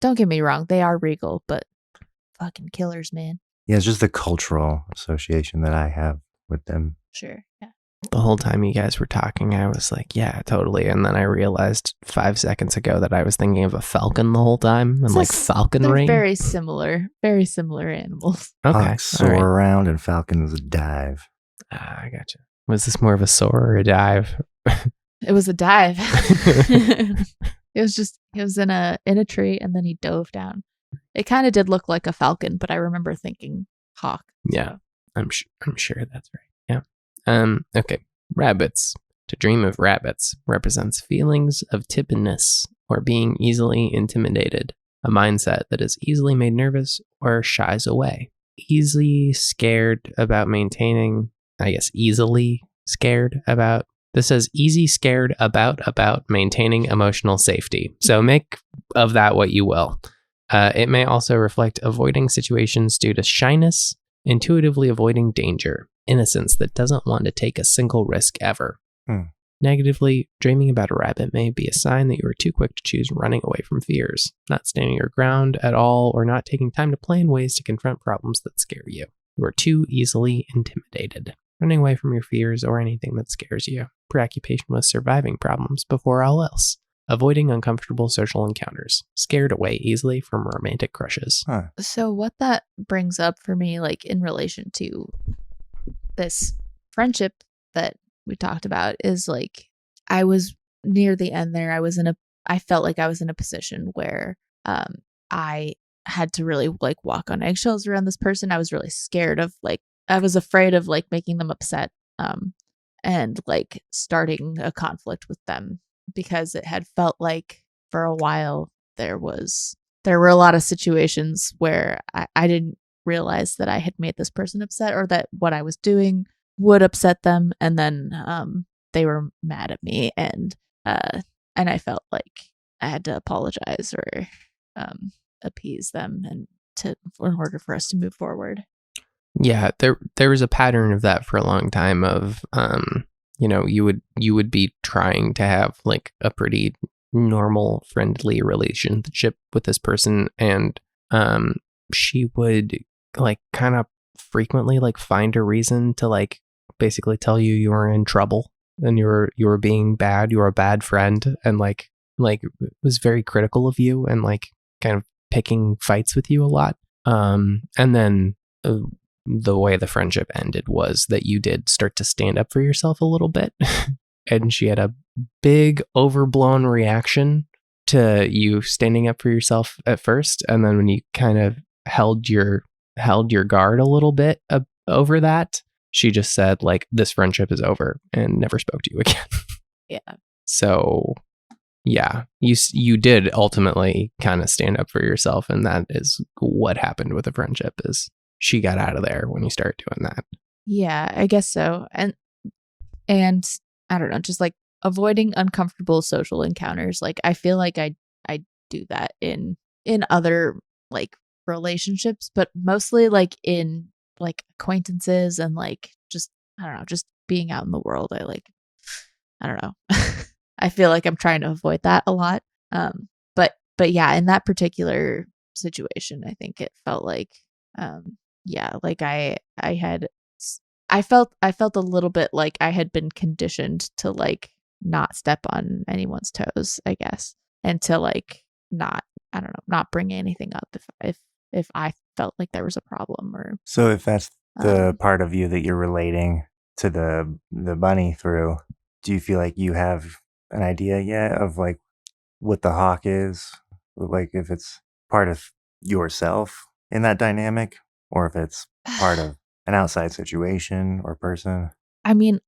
Don't get me wrong, they are regal, but fucking killers, man. Yeah, it's just the cultural association that I have with them. Sure, yeah. The whole time you guys were talking, I was like, yeah, totally. And then I realized 5 seconds ago that I was thinking of a falcon the whole time and It's like just- falconry. They're very similar animals. Okay. Hawks soar all right. around and falcons dive. I gotcha. Was this more of a soar or a dive? It was a dive. It was in a tree and then he dove down. It kind of did look like a falcon, but I remember thinking hawk. Yeah, I'm sure that's right. Yeah. Okay. Rabbits. To dream of rabbits represents feelings of timidness or being easily intimidated, a mindset that is easily made nervous or shies away. Easily scared about maintaining, this says easy scared about maintaining emotional safety. So make of that what you will. It may also reflect avoiding situations due to shyness, intuitively avoiding danger, innocence that doesn't want to take a single risk ever. Negatively, dreaming about a rabbit may be a sign that you are too quick to choose running away from fears, not standing your ground at all, or not taking time to plan ways to confront problems that scare you. You are too easily intimidated, running away from your fears or anything that scares you. Preoccupation with surviving problems before all else. Avoiding uncomfortable social encounters. Scared away easily from romantic crushes. So what that brings up for me, like in relation to this friendship that we talked about, is like I was near the end there. I felt like I was in a position where I had to really like walk on eggshells around this person. I was really scared of I was afraid of like making them upset and like starting a conflict with them, because it had felt like for a while there were a lot of situations where I didn't realize that I had made this person upset, or that what I was doing would upset them, and then they were mad at me, and I felt like I had to apologize or appease them in order for us to move forward. Yeah, there was a pattern of that for a long time of you would be trying to have like a pretty normal friendly relationship with this person, and she would like kind of frequently like find a reason to like basically tell you were in trouble and you were being bad, you were a bad friend, and like was very critical of you and like kind of picking fights with you a lot. And then the way the friendship ended was that you did start to stand up for yourself a little bit. And she had a big overblown reaction to you standing up for yourself at first, and then when you kind of held your guard a little bit over that, she just said like, this friendship is over, and never spoke to you again. Yeah. So yeah, you did ultimately kind of stand up for yourself, and that is what happened with the friendship. Is she got out of there when you started doing that. Yeah, I guess so. And I don't know, just like avoiding uncomfortable social encounters. Like I feel like I do that in other like relationships, but mostly like in like acquaintances and like just, I don't know, just being out in the world. I don't know. I feel like I'm trying to avoid that a lot. But yeah, in that particular situation, I think it felt like like I felt a little bit like I had been conditioned to like not step on anyone's toes, I guess, and to like not bring anything up if I felt like there was a problem. Or so if that's the part of you that you're relating to the bunny through, do you feel like you have an idea yet of like what the hawk is, like if it's part of yourself in that dynamic, or if it's part of an outside situation or person? I mean,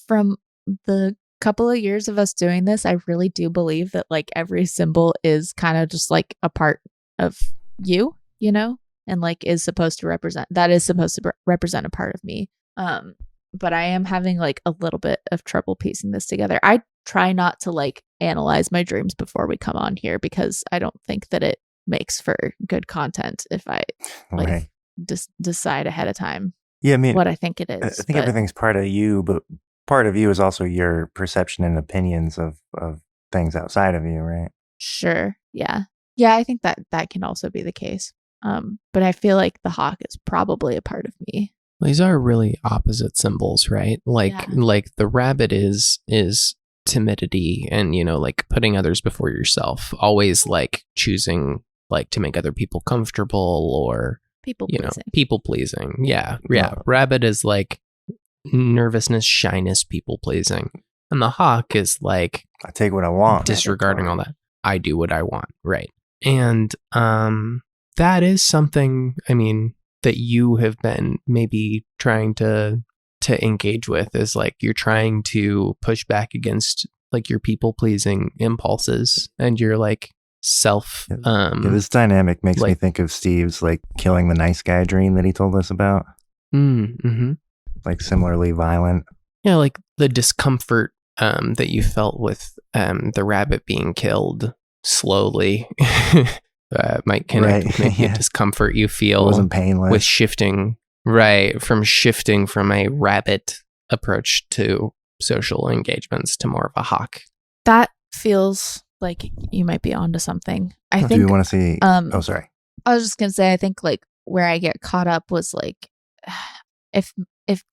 from the couple of years of us doing this, I really do believe that like every symbol is kind of just like a part of you, and like is supposed to represent a part of me. But I am having like a little bit of trouble piecing this together. I try not to like analyze my dreams before we come on here, because I don't think that it makes for good content if I like decide ahead of time. Yeah, I mean, what I think it is. I think everything's part of you, but part of you is also your perception and opinions of things outside of you, right? Sure. Yeah. I think that can also be the case. But I feel like the hawk is probably a part of me. Well, these are really opposite symbols, right? Like the rabbit is timidity and like putting others before yourself, always like choosing like to make other people comfortable or people pleasing. Yeah. Rabbit is like nervousness, shyness, people pleasing, and the hawk is like I take what I want, disregarding all that. I do what I want, right? And that is something, I mean, that you have been maybe trying to to engage with is like you're trying to push back against like your people pleasing impulses and your like self. This dynamic makes me like- think of Steve's like killing the nice guy dream that he told us about. Mm-hmm. Like similarly violent. Yeah, like the discomfort that you felt with the rabbit being killed slowly might connect with maybe a discomfort you feel It wasn't painless. with shifting from a rabbit approach to social engagements to more of a hawk. That feels like you might be onto something. I Do think. you want to see? Oh, sorry. I was just gonna say, I think like where I get caught up was like, if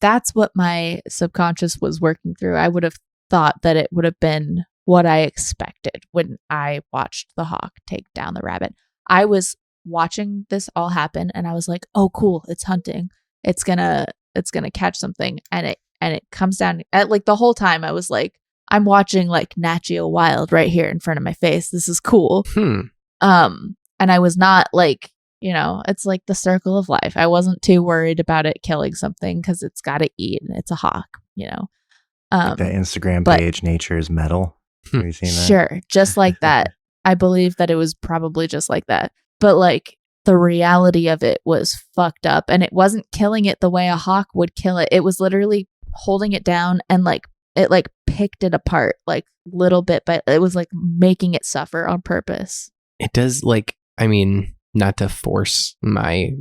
that's what my subconscious was working through, I would have thought that it would have been what I expected when I watched the hawk take down the rabbit. I was watching this all happen, and I was like, "Oh, cool! It's hunting. It's gonna catch something." And it comes down at like the whole time. I was like, "I'm watching like Nat Geo Wild right here in front of my face. This is cool." And I was not like, you know, it's like the circle of life. I wasn't too worried about it killing something because it's got to eat and it's a hawk, you know. Like that Instagram page, Nature is Metal. Have you seen that? Sure, just like that. I believe that it was probably just like that. But like the reality of it was fucked up, and it wasn't killing it the way a hawk would kill it. It was literally holding it down and like it like picked it apart like little bit, but it was like making it suffer on purpose. It does, like, I mean, not to force my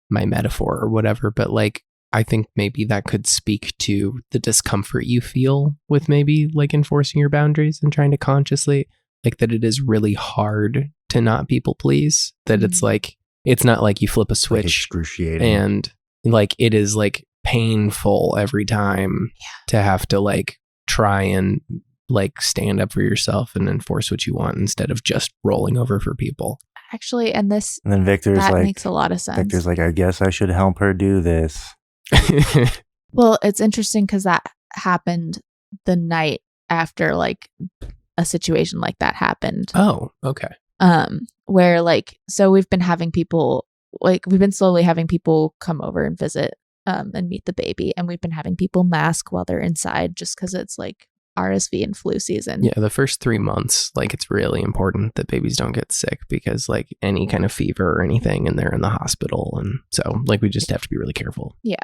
my metaphor or whatever, but like I think maybe that could speak to the discomfort you feel with maybe like enforcing your boundaries and trying to consciously, like, that it is really hard to not people please, that it's like, it's not like you flip a switch, like excruciating, and like it is like painful every time to have to like try and like stand up for yourself and enforce what you want instead of just rolling over for people. Actually, and then Victor's that like, makes a lot of sense. Victor's like, I guess I should help her do this. Well, it's interesting because that happened the night after like a situation like that happened. Oh, okay. Where like, so we've been slowly having people come over and visit and meet the baby, and we've been having people mask while they're inside just because it's like RSV and flu season. Yeah, the first 3 months, like it's really important that babies don't get sick because like any kind of fever or anything and they're in the hospital, and so like we just have to be really careful. Yeah.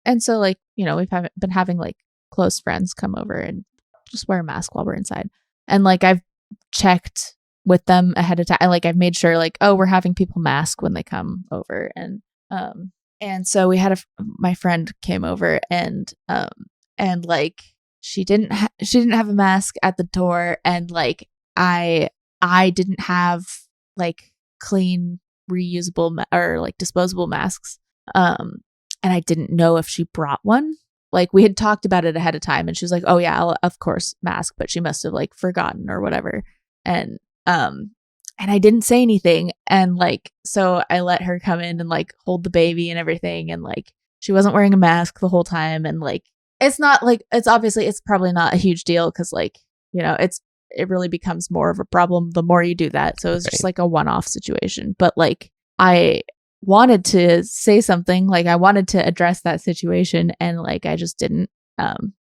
And so like, you know, we've been having like close friends come over and just wear a mask while we're inside. And like I've checked with them ahead of time. Like I've made sure like, oh, we're having people mask when they come over. And so we had my friend came over and like she didn't have a mask at the door, and like I didn't have like clean reusable or like disposable masks. And I didn't know if she brought one. Like we had talked about it ahead of time, and she was like, "Oh yeah, I'll of course mask," but she must have like forgotten or whatever. And I didn't say anything, and like so I let her come in and like hold the baby and everything, and like she wasn't wearing a mask the whole time, and like it's not like it's probably not a huge deal because like, you know, it really becomes more of a problem the more you do that. So it's just like a one-off situation. But like I wanted to say something, like I wanted to address that situation, and like I just didn't,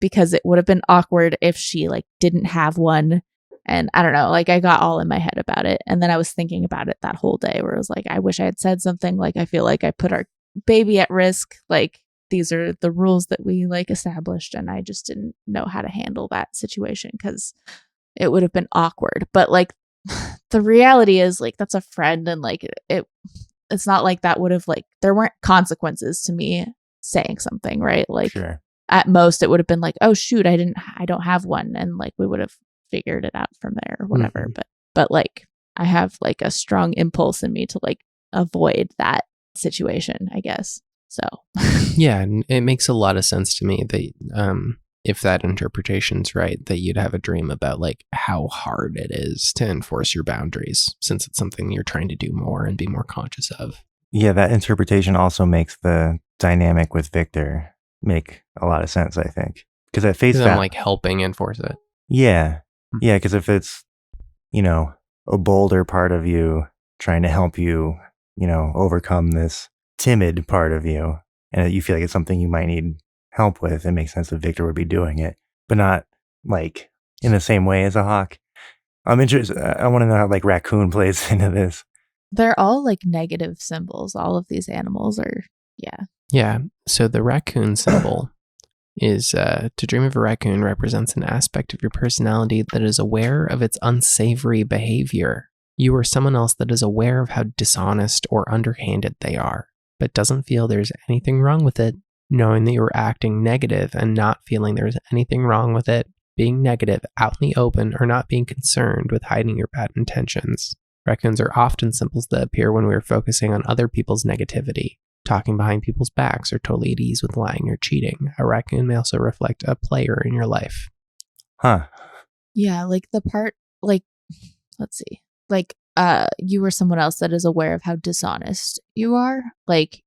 because it would have been awkward if she like didn't have one. And I don't know, like I got all in my head about it, and then I was thinking about it that whole day where it was like, I wish I had said something. Like I feel like I put our baby at risk. Like these are the rules that we like established, and I just didn't know how to handle that situation because it would have been awkward. But like the reality is like that's a friend, and like it's not like that would have like, there weren't consequences to me saying something, right? Like Sure. At most it would have been like, oh shoot, I don't have one, and like we would have figured it out from there or whatever. Mm-hmm. But like I have like a strong impulse in me to like avoid that situation, I guess. So yeah, and it makes a lot of sense to me that if that interpretation's right, that you'd have a dream about like how hard it is to enforce your boundaries, since it's something you're trying to do more and be more conscious of. Yeah, that interpretation also makes the dynamic with Victor make a lot of sense, I think. Because at face value, I'm like helping enforce it. Yeah. Yeah, because if it's, you know, a bolder part of you trying to help you, you know, overcome this timid part of you, and you feel like it's something you might need help with, it makes sense that Victor would be doing it, but not like in the same way as a hawk. I'm interested. I want to know how like raccoon plays into this. They're all like negative symbols. All of these animals are, yeah. Yeah. So the raccoon symbol is to dream of a raccoon represents an aspect of your personality that is aware of its unsavory behavior. You are someone else that is aware of how dishonest or underhanded they are, but doesn't feel there's anything wrong with it, knowing that you're acting negative and not feeling there's anything wrong with it, being negative out in the open, or not being concerned with hiding your bad intentions. Raccoons are often symbols that appear when we are focusing on other people's negativity, talking behind people's backs, or totally at ease with lying or cheating. A raccoon may also reflect a player in your life. Huh. Yeah, like the part, like, let's see. Like, you or someone else that is aware of how dishonest you are. Like,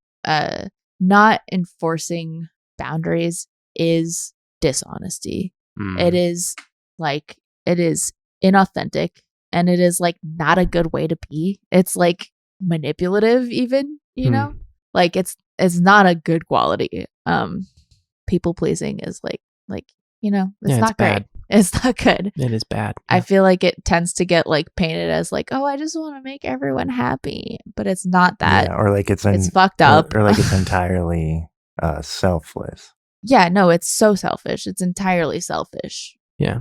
not enforcing boundaries is dishonesty. It is like, it is inauthentic, and it is like not a good way to be. It's like manipulative even, you know? Like it's not a good quality. People pleasing is like, you know, it's not great. Bad. It's not good. It is bad. I feel like it tends to get like painted as like, oh, I just want to make everyone happy, but it's not that. Yeah, or like it's fucked up, or like it's entirely selfless. Yeah, no, it's so selfish. It's entirely selfish. Yeah.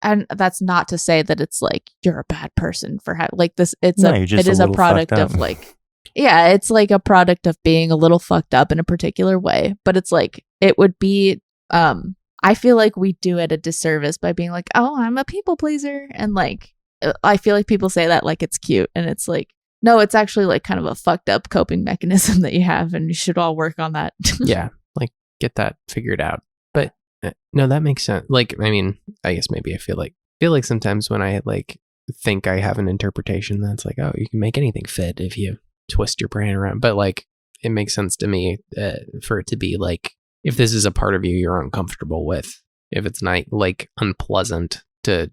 And that's not to say that it's like you're a bad person for like this. It is a product of like, yeah, it's like a product of being a little fucked up in a particular way. But it's like it would be. I feel like we do it a disservice by being like, oh, I'm a people pleaser, and like I feel like people say that like it's cute, and it's like, no, it's actually like kind of a fucked up coping mechanism that you have, and you should all work on that. Yeah, like get that figured out. But no, that makes sense. Like, I mean, I guess maybe I feel like sometimes when I like think I have an interpretation that's like, oh, you can make anything fit if you twist your brain around. But like, it makes sense to me for it to be like, if this is a part of you you're uncomfortable with, if it's not like unpleasant to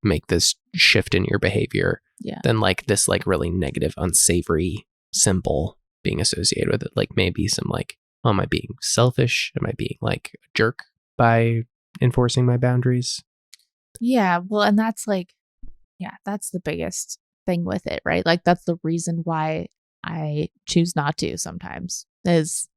make this shift in your behavior, then like this like really negative, unsavory symbol being associated with it, like maybe some like, oh, am I being selfish? Am I being like a jerk by enforcing my boundaries? Yeah, well, and that's like, yeah, that's the biggest thing with it, right? Like that's the reason why I choose not to sometimes is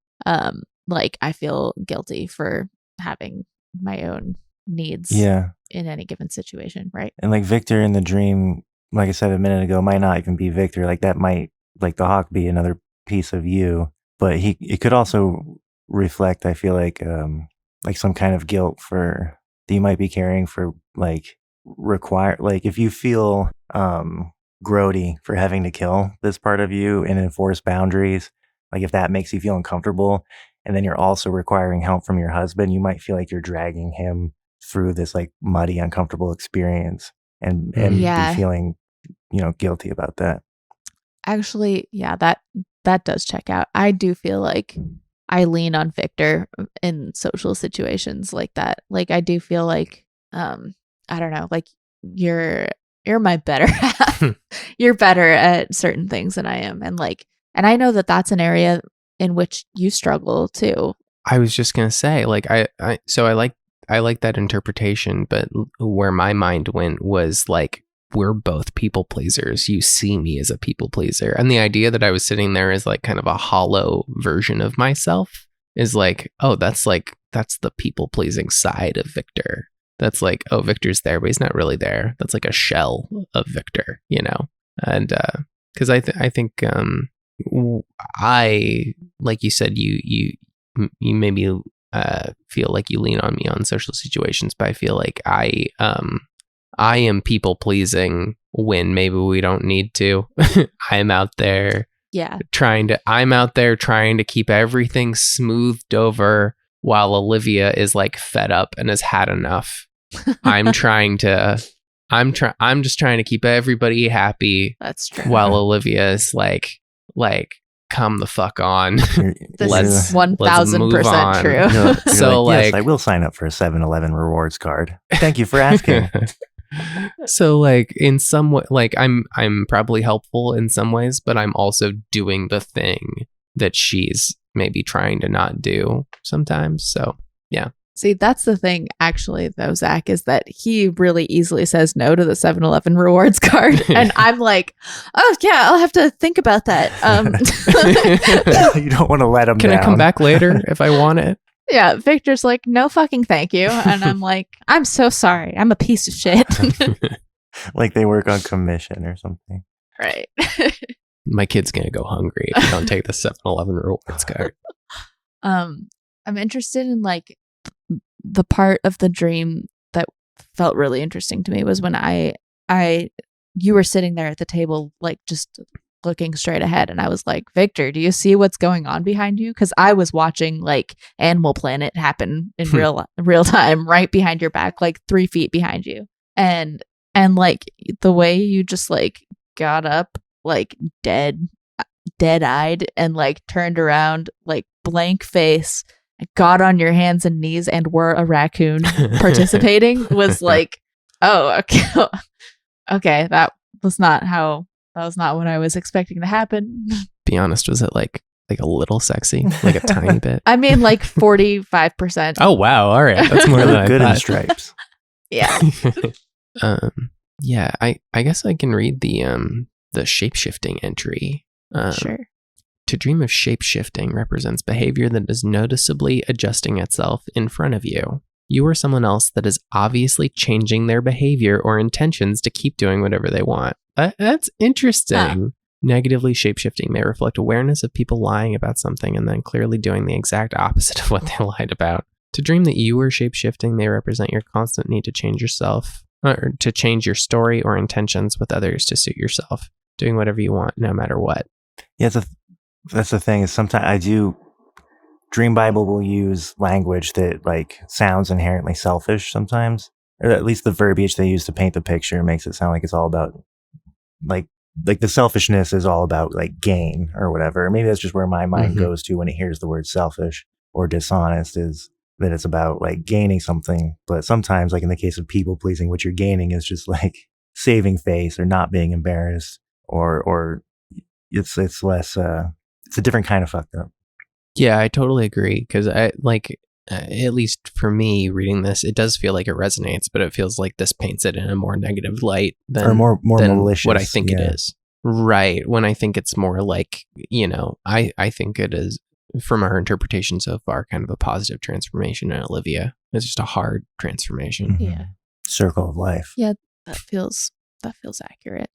like I feel guilty for having my own needs in any given situation, right? And like Victor in the dream, like I said a minute ago, might not even be Victor. Like that might, like the hawk, be another piece of you, but it could also reflect, I feel like some kind of guilt that you might be carrying for like like if you feel grody for having to kill this part of you and enforce boundaries, like if that makes you feel uncomfortable, and then you're also requiring help from your husband, you might feel like you're dragging him through this like muddy, uncomfortable experience and be feeling, guilty about that. Actually, yeah, that does check out. I do feel like I lean on Victor in social situations like that. Like I do feel like, I don't know, like you're my better half. You're better at certain things than I am. And I know that that's an area in which you struggle too. I was just gonna say, like, I like that interpretation, but where my mind went was like, we're both people pleasers. You see me as a people pleaser, and the idea that I was sitting there as like kind of a hollow version of myself is like, oh, that's the people pleasing side of Victor. That's like, oh, Victor's there, but he's not really there. That's like a shell of Victor, and because I think I, like you said, you maybe feel like you lean on me on social situations, but I feel like I am people pleasing when maybe we don't need to. I'm out there trying to keep everything smoothed over while Olivia is like fed up and has had enough. I'm just trying to keep everybody happy. That's true. While Olivia is like come the fuck on. This is 1000% true. You're So yes, I will sign up for a 7-Eleven rewards card. Thank you for asking. So like in some way, like I'm probably helpful in some ways, but I'm also doing the thing that she's maybe trying to not do sometimes. So yeah. See, that's the thing, actually, though, Zach, is that he really easily says no to the 7-Eleven rewards card. And I'm like, oh, yeah, I'll have to think about that. You don't want to let him Can down. I come back later if I want it? Yeah, Victor's like, no fucking thank you. And I'm like, I'm so sorry. I'm a piece of shit. Like they work on commission or something. Right. My kid's going to go hungry if you don't take the 7-Eleven rewards card. I'm interested in like the part of the dream that felt really interesting to me was when you were sitting there at the table, like just looking straight ahead. And I was like, Victor, do you see what's going on behind you? Because I was watching like Animal Planet happen in real time right behind your back, like 3 feet behind you. And like the way you just like got up, like dead-eyed and like turned around, like blank face, got on your hands and knees and were a raccoon participating was like, oh, okay, that was not what I was expecting to happen. Be honest, was it like a little sexy, like a tiny bit? I mean, like 45%. Oh wow! All right, that's more than I Good in thought. stripes. Yeah. Yeah. I guess I can read the shape-shifting entry. Sure. To dream of shape-shifting represents behavior that is noticeably adjusting itself in front of you. You or someone else that is obviously changing their behavior or intentions to keep doing whatever they want. That's interesting. Negatively shape-shifting may reflect awareness of people lying about something and then clearly doing the exact opposite of what they lied about. To dream that you are shape-shifting may represent your constant need to change yourself, or to change your story or intentions with others to suit yourself, doing whatever you want no matter what. Yeah, that's the thing is sometimes Dream Bible will use language that like sounds inherently selfish sometimes, or at least the verbiage they use to paint the picture makes it sound like it's all about like the selfishness is all about like gain or whatever. Maybe that's just where my mind goes to when it hears the word selfish or dishonest, is that it's about like gaining something. But sometimes, like in the case of people pleasing, what you're gaining is just like saving face or not being embarrassed, or it's less it's a different kind of fucked up. Yeah, I totally agree. Because I like, at least for me reading this, it does feel like it resonates, but it feels like this paints it in a more negative light than, or more than malicious. what I think it is. Right. When I think it's more like, I think it is, from our interpretation so far, kind of a positive transformation in Olivia. It's just a hard transformation. Mm-hmm. Yeah. Circle of life. Yeah, that feels accurate.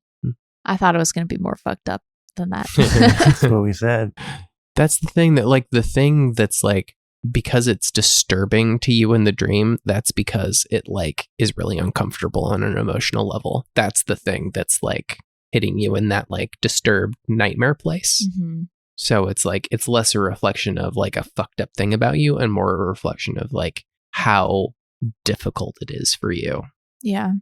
I thought it was going to be more fucked up than that. That's what we said. That's the thing that, like, the thing that's like, because it's disturbing to you in the dream, that's because it like is really uncomfortable on an emotional level. That's the thing that's like hitting you in that like disturbed nightmare place. Mm-hmm. So it's like, it's less a reflection of like a fucked up thing about you and more a reflection of like how difficult it is for you. Yeah.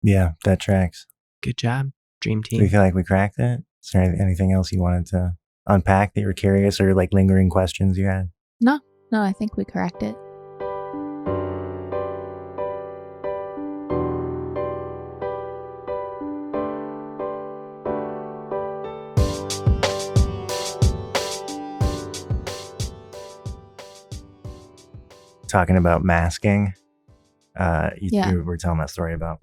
Yeah, that tracks. Good job, Dream Do we Team. feel like we cracked it? Is there anything else you wanted to unpack that you were curious, or like lingering questions you had? No, I think we cracked it. Talking about masking. Yeah. You were telling that story about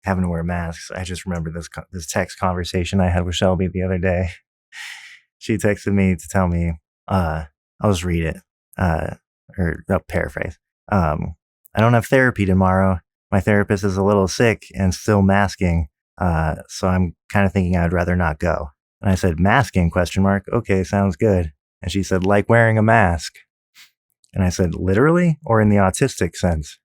having to wear masks. I just remember this text conversation I had with Shelby the other day. She texted me to tell me, I'll just read it, or paraphrase. I don't have therapy tomorrow. My therapist is a little sick and still masking. So I'm kind of thinking I'd rather not go. And I said, masking ? Okay, sounds good. And she said, like wearing a mask. And I said, literally or in the autistic sense?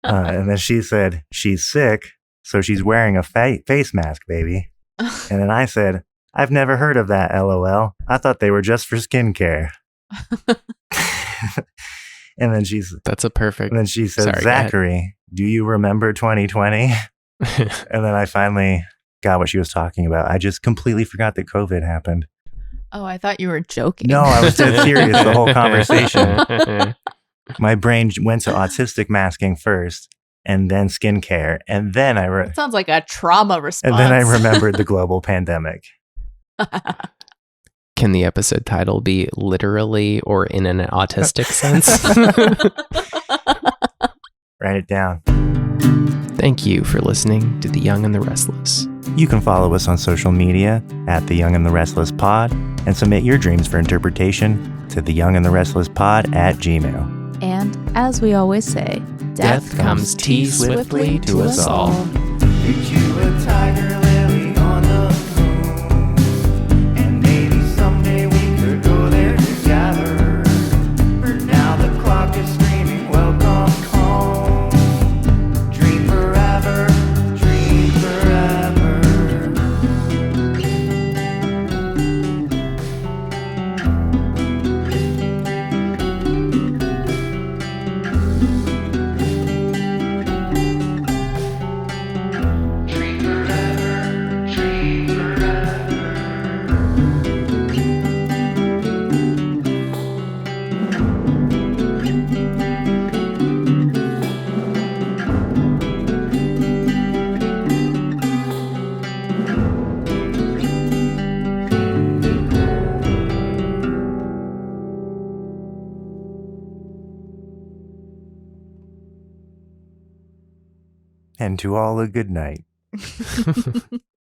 And then she said, she's sick, so she's wearing a face mask, baby. And then I said, I've never heard of that, LOL. I thought they were just for skincare. And then That's a perfect. And then she said, Sorry, Zachary, do you remember 2020? And then I finally got what she was talking about. I just completely forgot that COVID happened. Oh, I thought you were joking. No, I was dead serious the whole conversation. My brain went to autistic masking first, and then skincare, and then It sounds like a trauma response. and then I remembered the global pandemic. Can the episode title be literally or in an autistic sense? Write it down. Thank you for listening to The Young and the Restless. You can follow us on social media at The Young and the Restless Pod and submit your dreams for interpretation to thejungandtherestlesspod at gmail. And as we always say, Death comes swiftly to us all. You a tiger lily on the moon, and maybe someday we could go there together. For now the clock is screaming, welcome home. Dream forever, dream forever. And to all a good night.